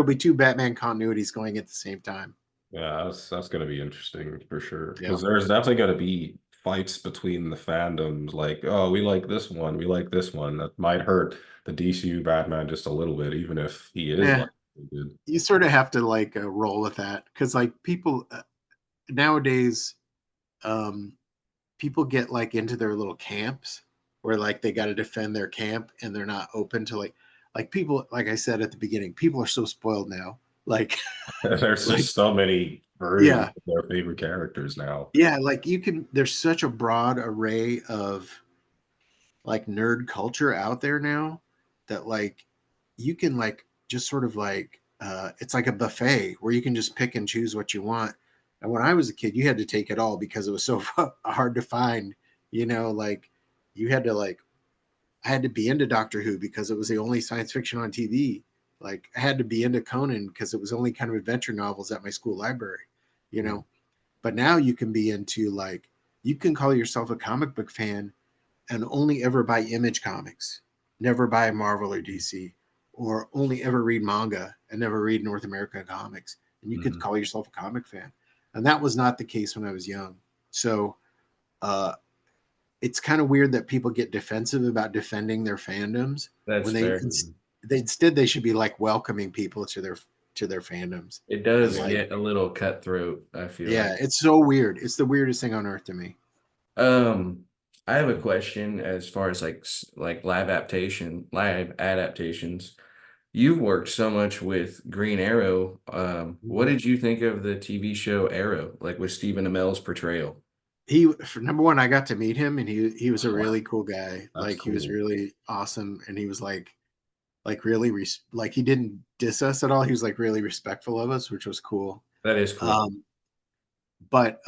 be two Batman continuities going at the same time. Yeah, that's gonna be interesting for sure. Yeah, Because there's definitely gonna be fights between the fandoms, like, oh, we like this one, we like this one. That might hurt the DCU Batman just a little bit, even if he is yeah. like good. You sort of have to like roll with that because like people nowadays, um, people get like into their little camps where like they got to defend their camp and they're not open to like people like I said at the beginning, people are so spoiled now. Like There's like just so many versions yeah, of their favorite characters now. yeah, like you can there's such a broad array of like nerd culture out there now that like you can like just sort of like it's like a buffet where you can just pick and choose what you want. And when I was a kid, you had to take it all because it was so hard to find, like you had to like I had to be into Doctor Who because it was the only science fiction on TV. Like I had to be into Conan because it was only kind of adventure novels at my school library, you Mm. know. But now you can be into like you can call yourself a comic book fan and only ever buy Image comics, never buy Marvel or DC, or only ever read manga and never read North American comics. And you could Mhm. call yourself a comic fan. And that was not the case when I was young. So uh, it's kind of weird that people get defensive about defending their fandoms That's when fair. they should be like welcoming people to their fandoms. It And does like, get a little cutthroat, I feel like. yeah, it's so weird. It's the weirdest thing on earth to me. Um, I have a question as far as like like live adaptations. You've worked so much with Green Arrow. What Mhm. did you think of the TV show Arrow, like with Stephen Amell's portrayal? for number one, I got to meet him, and he was a Wow, really cool guy. that's Like he was cool. really awesome, and he was like really like he didn't diss us at all. He was like really respectful of us, which was cool. That is cool. Um, but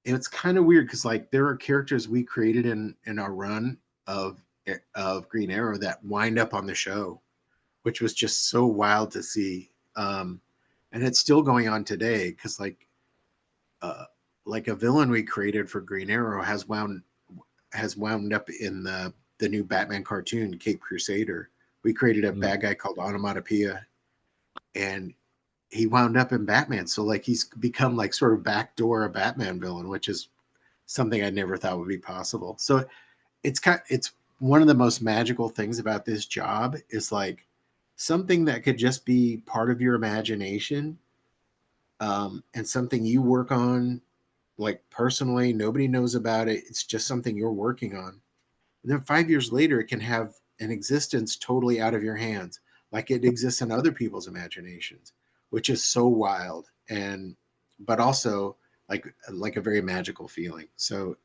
it's kind of weird because like there are characters we created in our run of of Green Arrow that wind up on the show, which was just so wild to see. And it's still going on today because uh, like a villain we created for Green Arrow has wound up in the new Batman cartoon, Cape Crusader. We created a Mm. bad guy called Onomatopoeia, and he wound up in Batman. So like he's become like sort of backdoor a Batman villain, which is something I never thought would be possible. So it's one of the most magical things about this job is like something that could just be part of your imagination, and something you work on like personally. Nobody knows about it. It's just something you're working on. And then 5 years later, it can have an existence totally out of your hands, like it exists in other people's imaginations, which is so wild and but also like a very magical feeling. So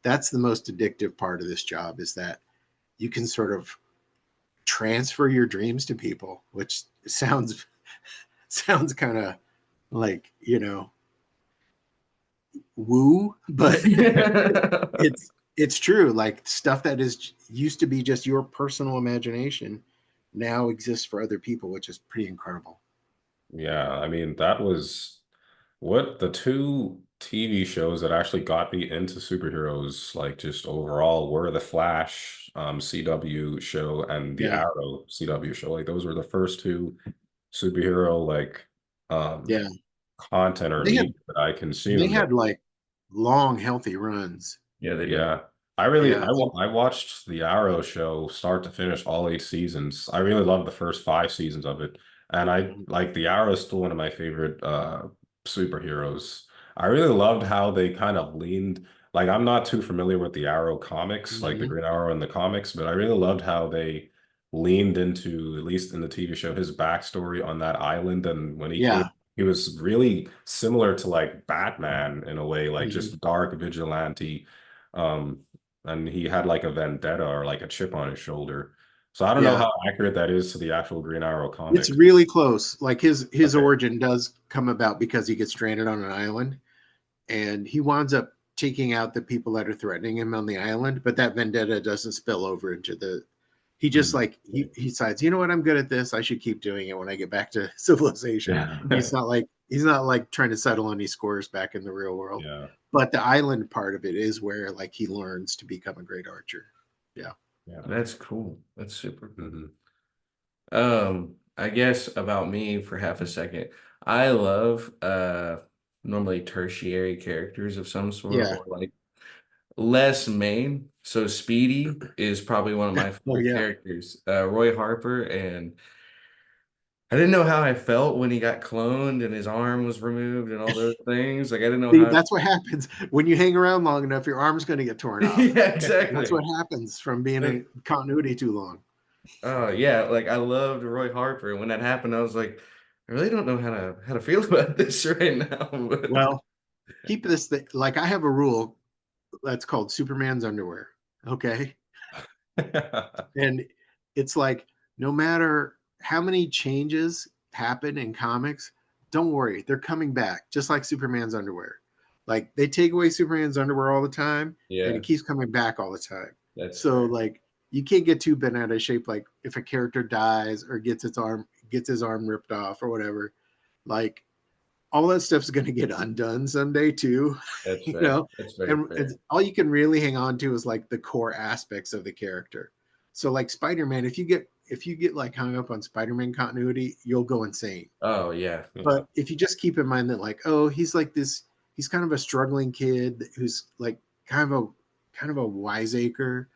that's the most addictive part of this job is that you can sort of transfer your dreams to people, which sounds kind of like woo, but it's true. Like stuff that is used to be just your personal imagination now exists for other people, which is pretty incredible. Yeah, I mean, that was what the two TV shows that actually got me into superheroes, like just overall, were the Flash CW show and the Yeah, Arrow CW show. Like those were the first two superhero like um yeah. content or They media had that I they consumed. had like long, healthy runs. Yeah, they did. Yeah. I really Yeah, I watched the Arrow show start to finish all 8 seasons. I really loved the first 5 seasons of it. And I like the Arrow is still one of my favorite superheroes. I really loved how they kind of leaned like I'm not too familiar with the Arrow comics, like the mhm. Green Arrow in the comics, but I really loved how they leaned into, at least in the TV show, his backstory on that island. And when he came, Yeah, he was really similar to like Batman in a way, like mhm. just dark vigilante, um, and he had like a vendetta or like a chip on his shoulder. So I don't know Yeah. how accurate that is to the actual Green Arrow It's comics. really close. Like his Okay. origin does come about because he gets stranded on an island, and he winds up taking out the people that are threatening him on the island. But that vendetta doesn't spill over into the. He just Mhm. like he decides, you know what, I'm good at this. I should keep doing it when I get back to civilization. Yeah. He's not like trying to settle any scores back in the real world. Yeah. But the island part of it is where like he learns to become a great archer. Yeah. Yeah. That's cool. That's super cool. Mhm. I guess about me for half a second. I love normally tertiary characters of some sort Yeah. or like less main. So Speedy is probably one of my Oh favorite yeah. characters. Roy Harper, and I didn't know how I felt when he got cloned and his arm was removed and all those things. Like I didn't know See, how. that's what happens when you hang around long enough. Your arm's going to get torn off. Yeah, That's exactly. what happens from being in continuity too long. Oh yeah, like I loved Roy Harper. When that happened, I was like, I really don't know how to feel about this right now. But Well, keep this thing. Like I have a rule that's called Superman's underwear. Okay, and it's like no matter how many changes happen in comics, don't worry, they're coming back, just like Superman's underwear. Like they take away Superman's underwear all the time, and yeah, it keeps coming back all the time. that's So fair. like you can't get too bent out of shape. Like if a character dies or gets his arm ripped off or whatever, like all that stuff's going to get undone someday too, That's you fair. know. That's very And fair. all you can really hang on to is like the core aspects of the character. So like Spider-Man, if you get like hung up on Spider-Man continuity, you'll go insane. Oh yeah. Yeah. But if you just keep in mind that like, oh, he's like this, he's kind of a struggling kid who's like kind of a wiseacre,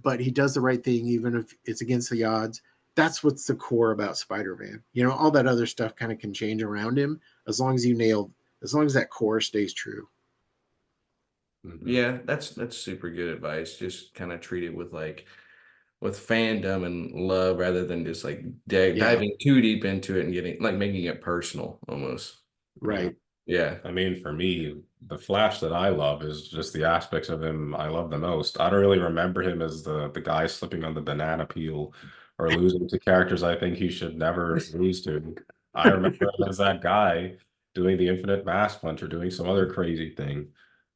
but he does the right thing even if it's against the odds. That's what's the core about Spider-Man. You know, all that other stuff kind of can change around him as long as that core stays true. Mhm. Yeah, that's super good advice. Just kind of treat it with like with fandom and love rather than just like Yeah, diving too deep into it and getting like making it personal almost. Yeah. right. Yeah. I mean, for me, the Flash that I love is just the aspects of him I love the most. I don't really remember him as the guy slipping on the banana peel or losing to characters I think he should never lose to. I remember him as that guy doing the infinite mass punch or doing some other crazy thing.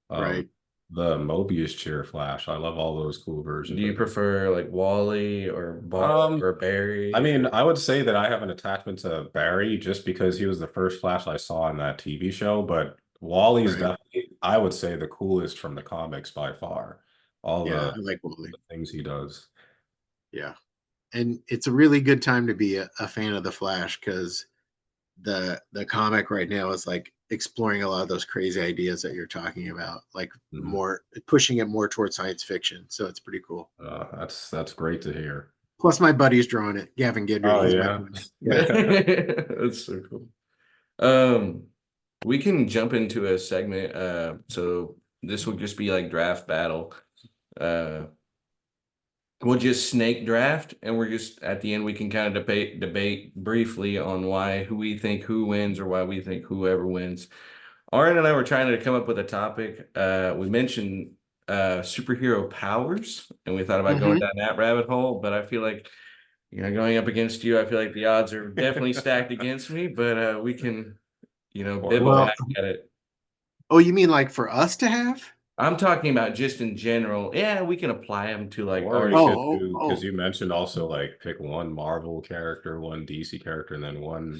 Um, Right. the Mobius chair Flash, I love all those cool Do versions you of him. prefer like Wally or Bart Um, or I Barry? mean, I would say that I have an attachment to Barry just because he was the first Flash I saw in that TV show, but Wally's Right. definitely, I would say, the coolest from the comics by far. All Yeah, the, I like Wally. the things he does. Yeah. And it's a really good time to be a fan of the Flash because the comic right now is like exploring a lot of those crazy ideas that you're talking about, like Mhm. more pushing it more towards science fiction. So it's pretty cool. That's great to hear. Plus, my buddy's drawing it, Gavin Guidry. Oh He's my yeah. friend. Yeah. That's so cool. Um, we can jump into a segment. So this will just be like draft battle. Uh, we'll just snake draft, and we're just at the end we can kind of debate briefly on why who we think who wins or why we think whoever wins. Aaron and I were trying to come up with a topic. We mentioned superhero powers, and we thought about going Hmm. down that rabbit hole. But I feel like going up against you, I feel like the odds are definitely stacked against me. But we can bibble Or Well, back at it. oh, you mean like for us to have? I'm talking about just in general. Yeah, we can apply them to like or our. we could Oh, do, because oh, you mentioned also like pick one Marvel character, one DC character, and then one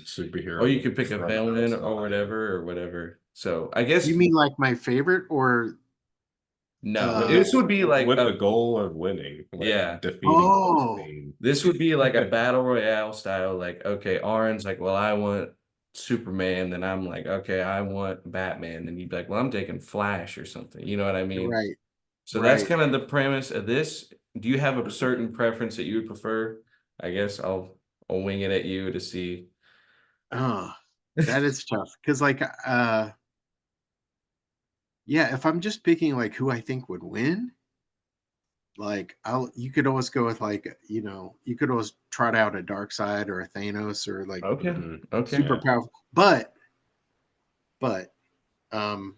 Or you superhero could pick a from villain or outside. whatever. So I guess you mean like my favorite or no. With, This would be like with the a goal of winning, like yeah. defeating oh, Bane. This would be like a battle royale style. Like, okay, Aaron's like, well, I want Superman. Then I'm like, okay, I want Batman. Then you'd be like, well, I'm taking Flash or something. You know what I mean? right, So that's right. kind of the premise of this. Do you have a certain preference that you would prefer? I guess I'll wing it at you to see. Oh, that is tough because yeah, if I'm just picking like who I think would win, like I'll you could always go with like you could always trot out a dark side or a Thanos or like Okay. Mhm. Okay. super Yeah. powerful. But um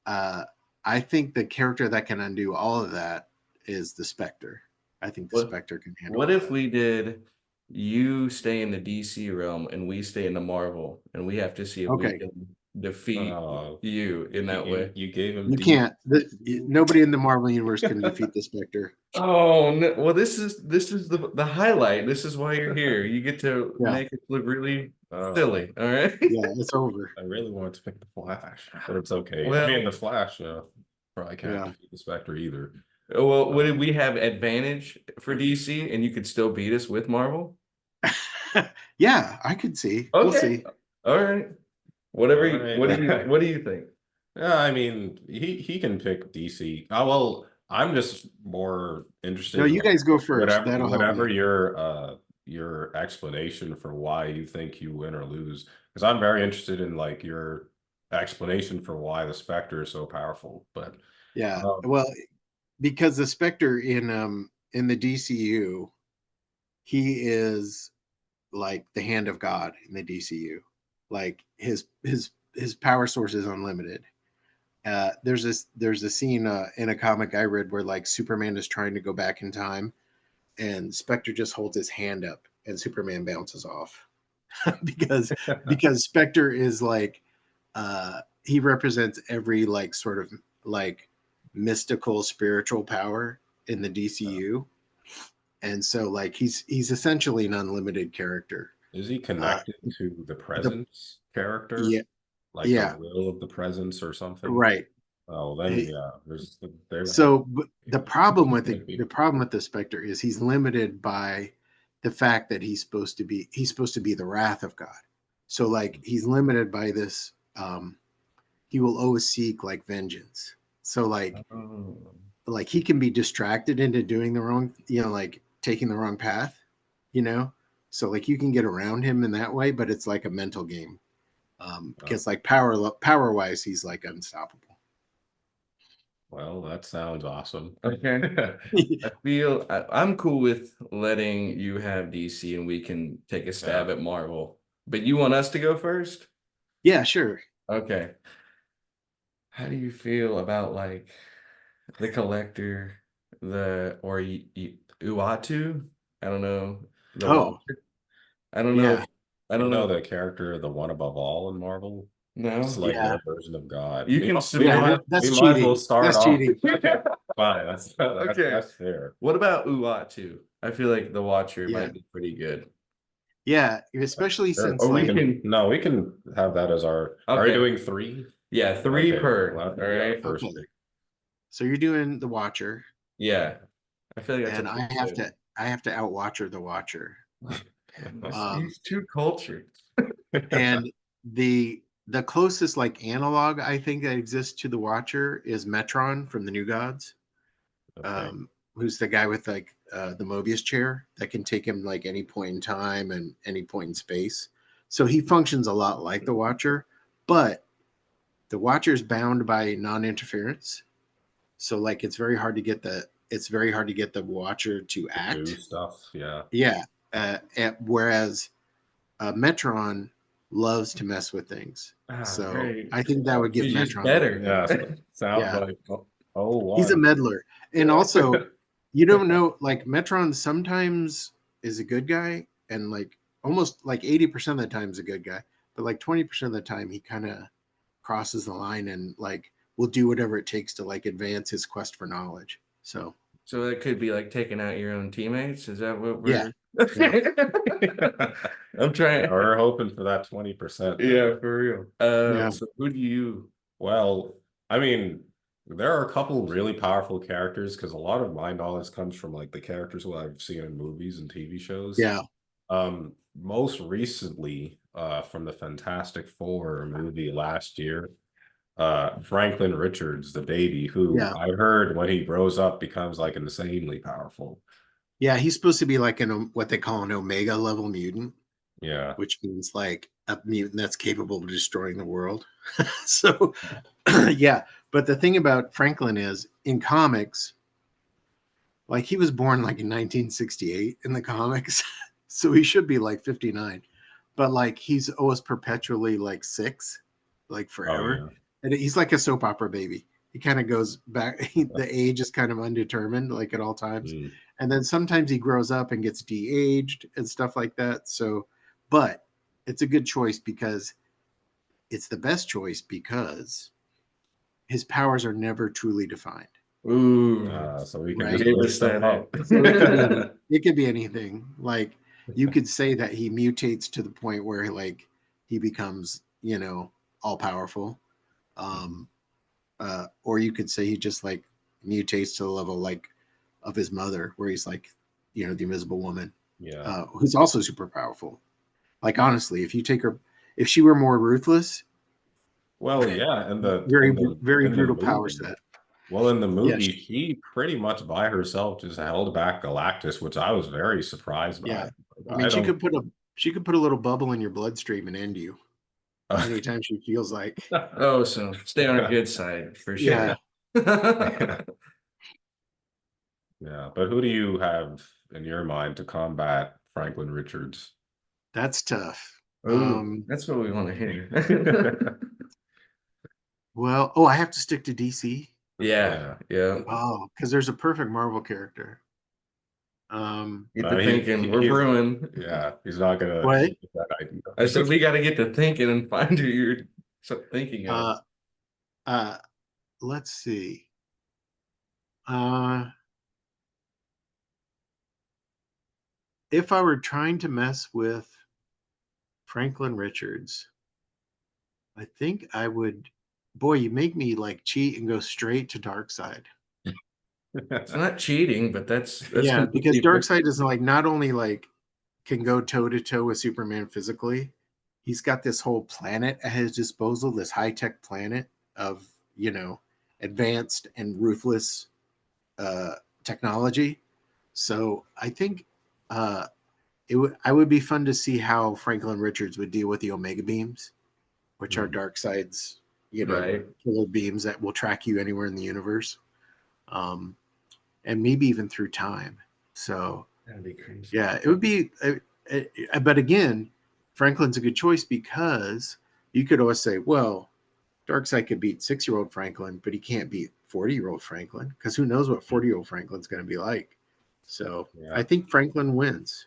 uh I think the character that can undo all of that is the Spectre. I think the What Spectre can handle what all if that. we did you stay in the DC realm and we stay in the Marvel and we have to see if we Okay. can defeat Oh, you in that way? you gave him You D. can't. Nobody in the Marvel universe can defeat the Spectre. Oh no. Well, this is the highlight. This is why you're here. You get to Yeah. make it look really Oh, silly. All right. Yeah, it's over. I really wanted to pick the Flash, but it's okay. I mean, Well, the Flash probably can't Yeah. defeat the Spectre either. what Um, did we have advantage for DC and you could still beat us with Marvel? Yeah, I could see. We'll Okay. see. All right. all right. What do you think? Yeah, I mean, he can pick DC. Well, I'm just more No, interested in you like guys go first. whatever That'll help whatever me. your explanation for why you think you win or lose. Because I'm very interested in like your explanation for why the Spectre is so powerful. But Yeah. um, Well, because the Spectre in the DCU, he is like the hand of God in the DCU. Like his power source is unlimited. There's a scene in a comic I read where like Superman is trying to go back in time, and Spectre just holds his hand up, and Superman bounces off because Spectre is like he represents every like sort of like mystical spiritual power in the DCU, and so like he's essentially an unlimited character. is he Uh, connected to the the Presence character, Yeah, like the yeah, will of the Presence or something? right. Oh, then Eh, yeah, there. So but Maybe. the problem with the Spectre is he's limited by the fact that he's supposed to be the wrath of God. So like he's limited by this. He will always seek like vengeance. So Oh. like he can be distracted into doing the wrong, like taking the wrong path, you know. So like you can get around him in that way, but it's like a mental game. Uh, Because like power wise, he's like unstoppable. well, that sounds awesome. Okay. I'm cool with letting you have DC and we can take a Yeah. stab at Marvel. But you want us to go first? Yeah, sure. Okay. How do you feel about like the Collector, Uatu? I don't know. The Oh, Watcher. I don't know if yeah, I You don't know know. the character, the one above all in Marvel? It's No. like yeah, their version of God. You We can might, we yeah. might, submit. we That's might as well cheating. start That's off. cheating. Fine, Okay. that's fair. What about Uatu? I feel like the Watcher Yeah, might be pretty good. yeah. Especially Sure. since Or we like, can. We can have that as our. Are you Okay. doing three? Yeah, three Okay, well, per. that All can be our right. first okay, pick. so you're doing the Watcher, Yeah. I feel like that's a and pretty good. I have to outwatcher the Watcher. Man, Um, he's too cultured. and the closest like analog I think that exists to the Watcher is Metron from the New Gods, Okay. who's the guy with like the Mobius chair that can take him like any point in time and any point in space. So he functions a lot like the Watcher, but the Watcher is bound by non-interference. So like it's very hard to get the Watcher to To do act. stuff. Yeah. Yeah. Whereas Metron loves to mess with things. Ah, So great. I think that would give He's just Metron the better. Yeah. advantage. Sounds Yeah. like oh He's a one. meddler. And also, you don't know, like Metron sometimes is a good guy and like almost like 80% of the time is a good guy. But like 20% of the time he kind of crosses the line and like will do whatever it takes to like advance his quest for knowledge. So So it could be like taking out your own teammates. Is that what yeah. we're? Yeah. I'm Yeah, trying. we're hoping for that 20% there. Yeah, for real. Yeah. So who do you? Well, I mean, there are a couple really powerful characters because a lot of my knowledge comes from like the characters who I've seen in movies and TV shows. Yeah. Most recently, from the Fantastic Four movie last year, Franklin Richards, the baby, who Yeah. I heard when he grows up becomes like insanely powerful. Yeah. He's supposed to be like what they call an Omega level mutant, Yeah. which means like a mutant that's capable of destroying the world. So, yeah. But the thing about Franklin is in comics, like he was born like in 1968 in the comics. So he should be like 59. But like he's always perpetually like 6, like Oh forever. yeah. And he's like a soap opera baby. He kind of goes back, the age is kind of undetermined, like at all times. Mm. And then sometimes he grows up and gets de-aged and stuff like that. So, but it's a good choice because it's the best choice because his powers are never truly defined, Ooh, So we can you right? just gave wish us them that up. So it could be anything. Like you could say that he mutates to the point where like he becomes, all powerful. Um, or you could say he just like mutates to the level like of his mother, where he's like, the Invisible Woman, Yeah. who's also super powerful. Like honestly, if she were more ruthless, Well, yeah, very very in the brutal power movie. set. Well, in the Yeah, movie, she pretty much by herself just held back Galactus, which I was very surprised yeah. by. I mean, I don't. she could put a little bubble in your bloodstream and end you anytime she feels like. Oh, so stay on our good side for sure. Yeah, Yeah, but who do you have in your mind to combat Franklin Richards? that's tough. Oh, that's what we want to hear. Well, I have to stick to DC. Yeah, Yeah, yeah. Oh, because there's a perfect Marvel character. Get no, to thinking. We're brewing. yeah, he's not gonna What? get that idea. I said we got to get to thinking and find who you're thinking of. Uh, uh, let's see. Uh, if I were trying to mess with Franklin Richards, I think I would. Boy, you make me like cheat and go straight to Dark Side. It's not cheating, but that's Yeah, because completely fair. Darkseid is like not only like can go toe to toe with Superman physically, he's got this whole planet at his disposal, this high tech planet of advanced and ruthless uh, technology. So I think uh, I would be fun to see how Franklin Richards would deal with the Omega beams, which are Hmm. Darkseid's Right. killer beams that will track you anywhere in the universe. Um, and maybe even through time. So That'd be crazy. yeah, it would be. But again, Franklin's a good choice because you could always say, well, Darkseid could beat 6-year-old Franklin, but he can't beat 40-year-old Franklin because who knows what 40-year-old Franklin's going to be like. So Yeah. I think Franklin wins.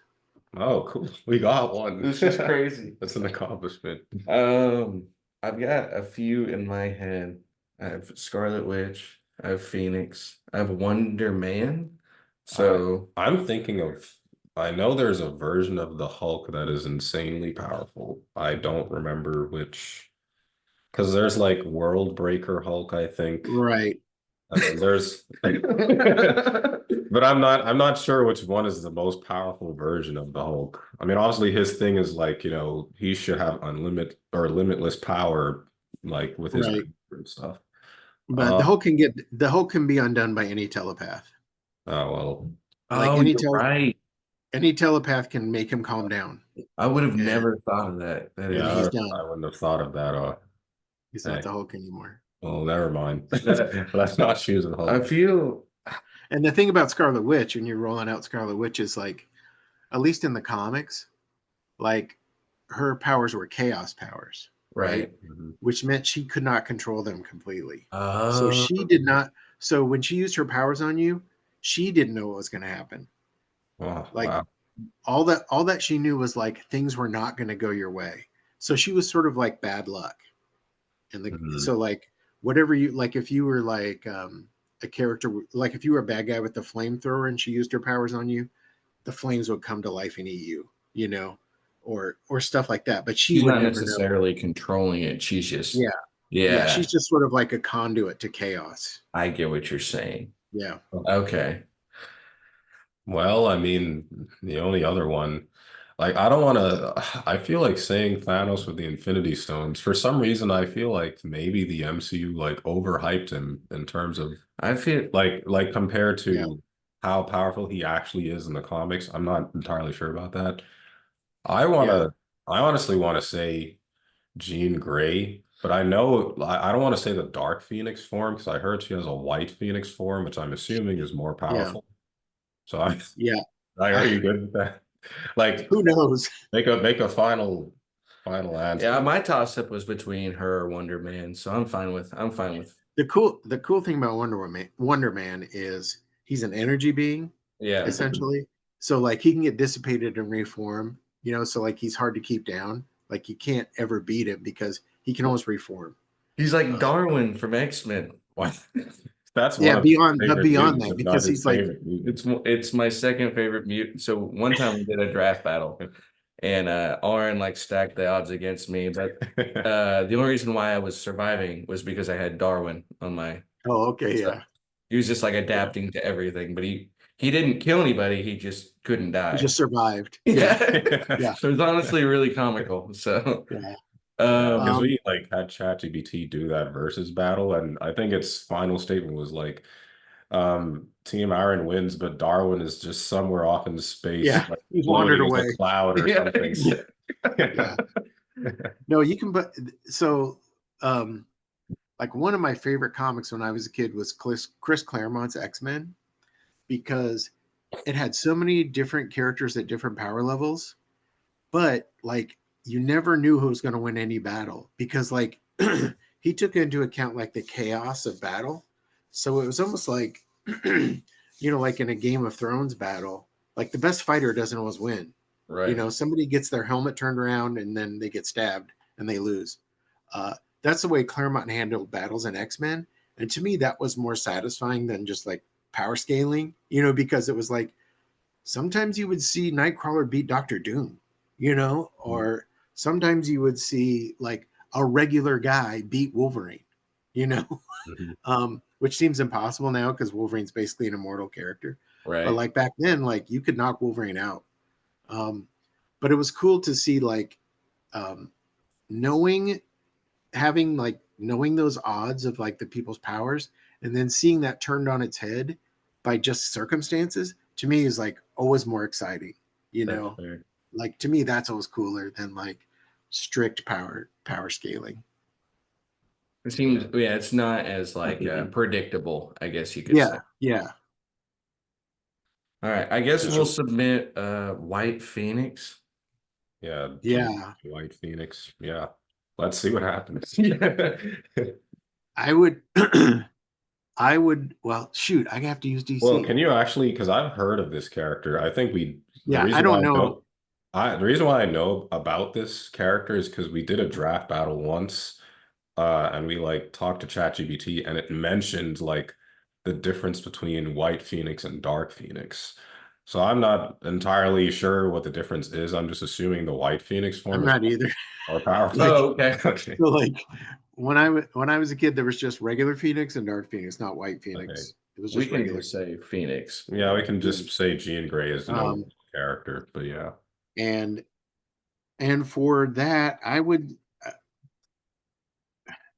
Oh, cool. We got one. This is crazy. That's an accomplishment. I've got a few in my head. I have Scarlet Witch, I have Phoenix, I have Wonder Man. So I'm thinking of, I know there's a version of the Hulk that is insanely powerful. I don't remember which, because there's like World Breaker Hulk, I think. Right. And then there's, but I'm not sure which one is the most powerful version of the Hulk. I mean, obviously his thing is like, he should have unlimited or limitless power, like with his Right. and stuff. But Uh, the Hulk can be undone by any telepath. oh well, Like oh, you're right. any telepath can make him calm down, I would have and never thought of that. That and is he's yeah, done. I wouldn't have thought of that. He's not Hey, the Hulk anymore. well, never mind. that Let's not choosing I Hulk. feel And the thing about Scarlet Witch, when you're rolling out Scarlet Witch, is like, at least in the comics, like her powers were chaos powers, right? right. Mhm. Which meant she could not control them completely. So Oh, she did not. So when she used her powers on you, she didn't know what was going to happen. Oh, Like wow. all that she knew was like things were not going to go your way. So she was sort of like bad luck. And Mhm. so like whatever you like, if you were like a character, like if you were a bad guy with the flamethrower and she used her powers on you, the flames would come to life and eat you, or stuff like that. But she she's would not never know. necessarily controlling it. She's just, Yeah, yeah, yeah, she's just sort of like a conduit to chaos. I get what you're saying. Yeah, Okay. Well, I mean, the only other one, like, I don't want to, I feel like saying Thanos with the Infinity Stones. For some reason, I feel like maybe the MCU like overhyped him in terms of I feel like compared yeah, to how powerful he actually is in the comics. I'm not entirely sure about that. I want yeah, to, I honestly want to say Jean Grey, but I know I don't want to say the Dark Phoenix form because I heard she has a White Phoenix form, which I'm assuming is more yeah, powerful. So I, yeah. like, are you good with that? Like, Who knows? make a final yeah, answer. my toss up was between her or Wonder Man, so I'm fine with The cool thing about Wonder Man is he's an energy being, yeah. essentially. So like he can get dissipated and reform, so like he's hard to keep down. Like you can't ever beat him because he can always reform. He's like Uh, Darwin from X-Men. What? That's one yeah, of his but favorite beyond mutants, that, if not because his he's like, favorite mutant. It's my second favorite mute. So one time we did a draft battle and Aaron like stacked the odds against me, but the only reason why I was surviving was because I had Darwin on my oh, okay, so yeah, he was just like yeah, adapting to everything, but he didn't kill anybody, he just couldn't he die. just survived. Yeah, Yeah. yeah, So it's honestly really comical. So yeah. Yeah, because um we like had ChatGPT do that versus battle, and I think its final statement was like, Team Aaron wins, but Darwin is just somewhere off in space, Yeah, like he wandered floating as a away. cloud or yeah, something. Yeah. No, you can, but so, um, like one of my favorite comics when I was a kid was Chris Claremont's X-Men because it had so many different characters at different power levels, but like you never knew who was going to win any battle because like he took into account like the chaos of battle. So it was almost like, like in a Game of Thrones battle, like the best fighter doesn't always win. right. Somebody gets their helmet turned around and then they get stabbed and they lose. That's the way Claremont handled battles in X-Men. And to me, that was more satisfying than just like power scaling, because it was like sometimes you would see Nightcrawler beat Doctor Doom, or sometimes you would see like a regular guy beat Wolverine, you know, Mhm. which seems impossible now because Wolverine's basically an immortal character. But Right. like back then, like you could knock Wolverine out. Um, but it was cool to see like um, knowing knowing those odds of like the people's powers and then seeing that turned on its head by just circumstances to me is like always more exciting you That's know fair. like to me that's always cooler than like strict power scaling. It seems, yeah, it's not as like predictable, I guess you could Yeah, say. yeah, All right, I guess for we'll sure. submit White Phoenix. Yeah, Jean Yeah, White Phoenix. Yeah. Let's see what happens. I would I would, well, shoot, I have to use Well, DC. can you actually, because I've heard of this character. I think the Yeah, I reason why don't I know. know, the reason why I know about this character is because we did a draft battle once, and we like talked to ChatGPT, and it mentioned like the difference between White Phoenix and Dark Phoenix. So I'm not entirely sure what the difference is. I'm just assuming the White Phoenix I'm form is not either. more powerful. Like, Oh, okay. Okay. so like when I was a kid, there was just regular Phoenix and Dark Phoenix, not White Okay. Phoenix. It was We just can regular. just say Phoenix. Yeah, we can just say Jean Grey is no Um, character, but yeah. and and for that, I would,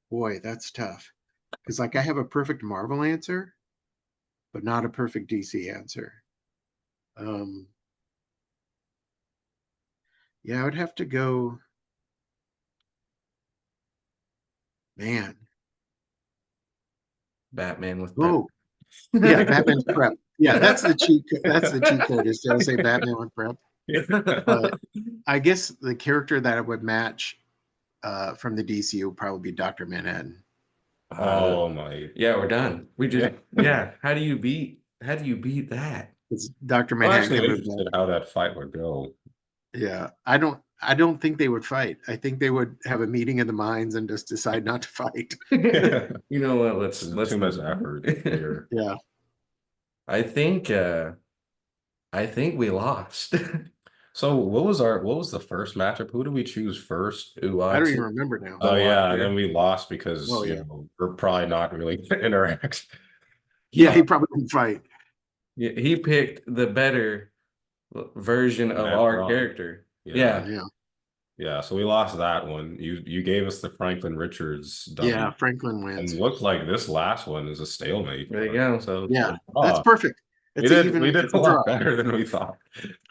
boy, that's tough because like I have a perfect Marvel answer, but not a perfect DC answer. Um, yeah, I would have to go, man. Batman with prep. Oh, yeah, Batman's prep. Yeah, that's the cheat. That's the cheat code is to say Batman with prep. But I guess the character that would match from the DC would probably be Doctor Manhattan. Oh my. Yeah, we're done. We Yeah. just yeah. How do you beat that? Because Doctor I'm Manhattan actually can move that. interested how that fight would go. Yeah, I don't think they would fight. I think they would have a meeting of the minds and just decide not to fight. You know what? Let's Too much move effort on. here. Yeah, I think we lost. So what was the first matchup? Who did we choose first? I don't even Watson, remember now. the Oh yeah, and then Watcher. we lost because Oh yeah, we're probably not really gonna interact. yeah, he Uh, probably wouldn't fight. He picked the better version of Matt our Braun. character. Yeah. Yeah. Yeah, Yeah. So we lost that one. You gave us the Franklin Richards yeah, dummy. Franklin And wins. looks like this last one is a stalemate. There you go. So Yeah, A that's draw. perfect. It's a We even. did It's a a draw. lot better than we thought.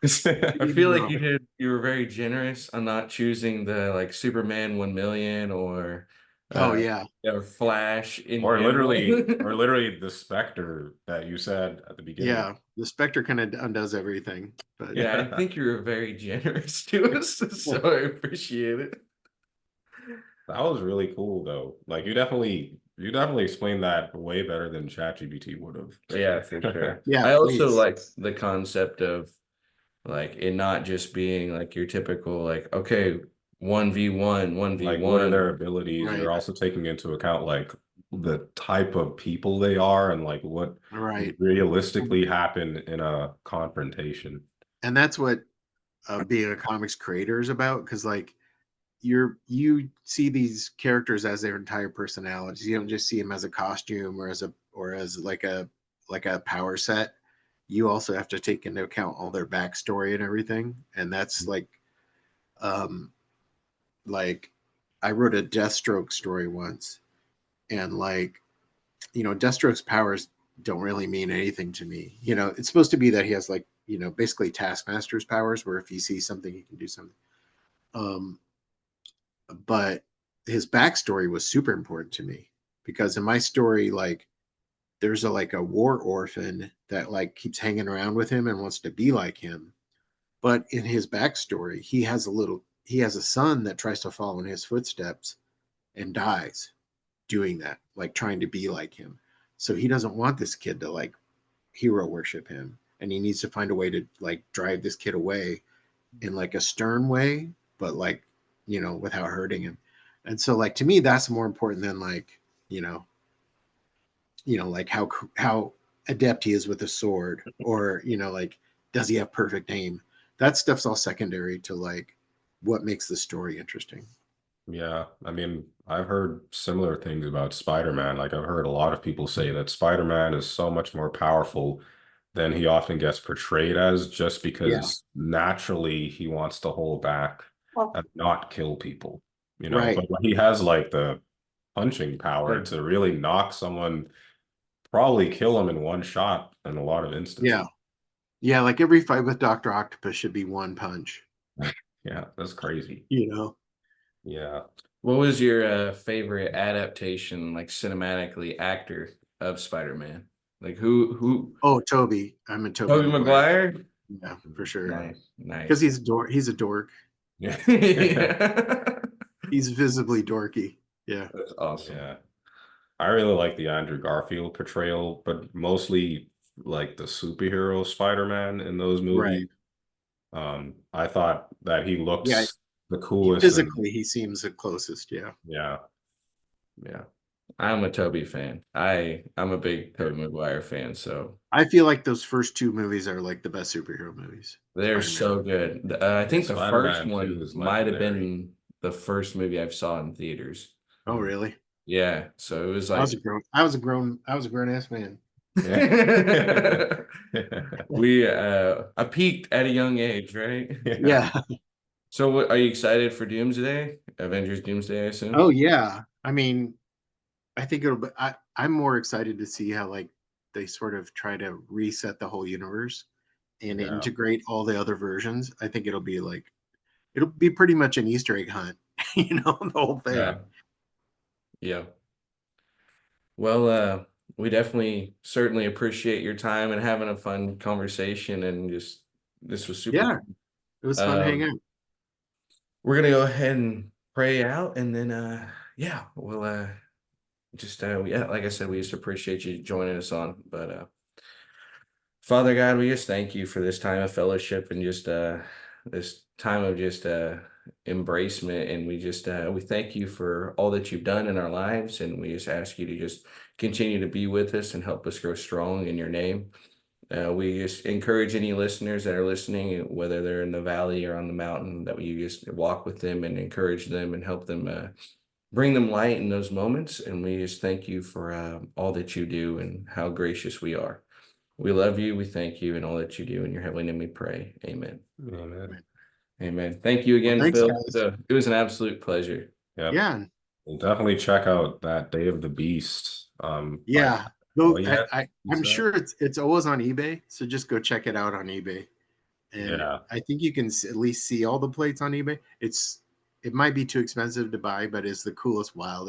It's an I even feel like draw. you were very generous on not choosing the like Superman 1,000,000 or Oh uh yeah, or Flash in Or general. literally the Spectre that you said at the beginning. yeah. The Spectre kind of undoes everything, but Yeah, I Yeah. think you were very generous to us, so I appreciate it. That was really cool though. Like you definitely explained that way better than ChatGPT would Yeah, for have. sure. yeah, I also please. like the concept of like it not just being like your typical like okay 1v1 Like what are their 1v1. abilities? Right, You're also taking into account like the type of people they are and like what would right. realistically happen in a confrontation. And that's what being a comics creator is about because like you see these characters as their entire personalities. You don't just see them as a costume or as like a power set. You also have to take into account all their backstory and everything. And that's um like I wrote a Deathstroke story once, and like Deathstroke's powers don't really mean anything to me. It's supposed to be that he has like basically Taskmaster's powers, where if he sees something, he can do something. Um, but his backstory was super important to me because in my story, like there's a war orphan that like keeps hanging around with him and wants to be like him. But in his backstory, he has a son that tries to follow in his footsteps and dies doing that, like trying to be like him. So he doesn't want this kid to like hero worship him, and he needs to find a way to like drive this kid away in like a stern way, but like without hurting him. And so like to me, that's more important than like you know like how adept he is with a sword, or like does he have perfect aim. That stuff's all secondary to like what makes the story interesting. Yeah, I mean, I've heard similar things about Spider-Man. Like I've heard a lot of people say that Spider-Man is so much more powerful than he often gets portrayed as, just Yeah, because naturally he wants to hold back and not kill people, right. But when he has like the punching power So to really knock someone, probably kill him in one shot in a lot of Yeah, instances. yeah, like every fight with Dr. Octopus should be one punch. Yeah, that's crazy. you know Yeah. what was your favorite adaptation, like cinematically, actor of Spider-Man? Like who Oh, Toby. I'm a Toby Tobey Maguire. Maguire? Yeah, for sure. Nice, Because nice. he's a dork. Yeah. Yeah. He's visibly dorky. Yeah. That's awesome. Yeah. I really like the Andrew Garfield portrayal, but mostly like the superhero Spider-Man in those Right. movies. I thought that he Yeah. looks the coolest and Physically, he seems the closest. Yeah. yeah. Yeah. I'm a Toby fan. I'm a big Toby Maguire fan, so I feel like those first two movies are like the best superhero movies. they're Spider-Man. so good. I Yeah, think the first Spider-Man 2 one is might have legendary. been the first movie I saw in theaters. Oh, Mm. really? Yeah, so it was I was like a grown. I was a grown ass man. Yeah. we I peaked at a young age, right? Yeah. Yeah. So what are you excited for Doomsday? Avengers Doomsday, I assume? Oh, yeah. I mean, I think it'll be. I'm more excited to see how like they sort of try to reset the whole universe and Yeah. integrate all the other versions. I think it'll be pretty much an Easter egg hunt, the whole thing. Yeah. Yeah. Well, we definitely certainly appreciate your time and having a fun conversation and just this was super Yeah, cool. it was fun to hang Um, out. we're gonna go ahead and pray out and then yeah, we'll just yeah, like I said, we just appreciate you joining us on. But Father God, we just thank you for this time of fellowship and just this time of just embracement. And we just we thank you for all that you've done in our lives. And we just ask you to just continue to be with us and help us grow strong in your name. We just encourage any listeners that are listening, whether they're in the valley or on the mountain, that we just walk with them and encourage them and help them bring them light in those moments. And we just thank you for all that you do and how gracious we are. We love you. We thank you and all that you do. In your heavenly name we pray. Amen. Amen. Amen. Thank you Well, again, thanks, Phil. guys. It was an absolute pleasure. Yep. Yeah, We'll definitely check out that Day of the Beast. By yeah. Go. Goya, you I'm said? sure it's always on eBay, so just go check it out on eBay. And Yeah. I think you can at least see all the plates on eBay. It might be too expensive to buy, but it's the coolest, wild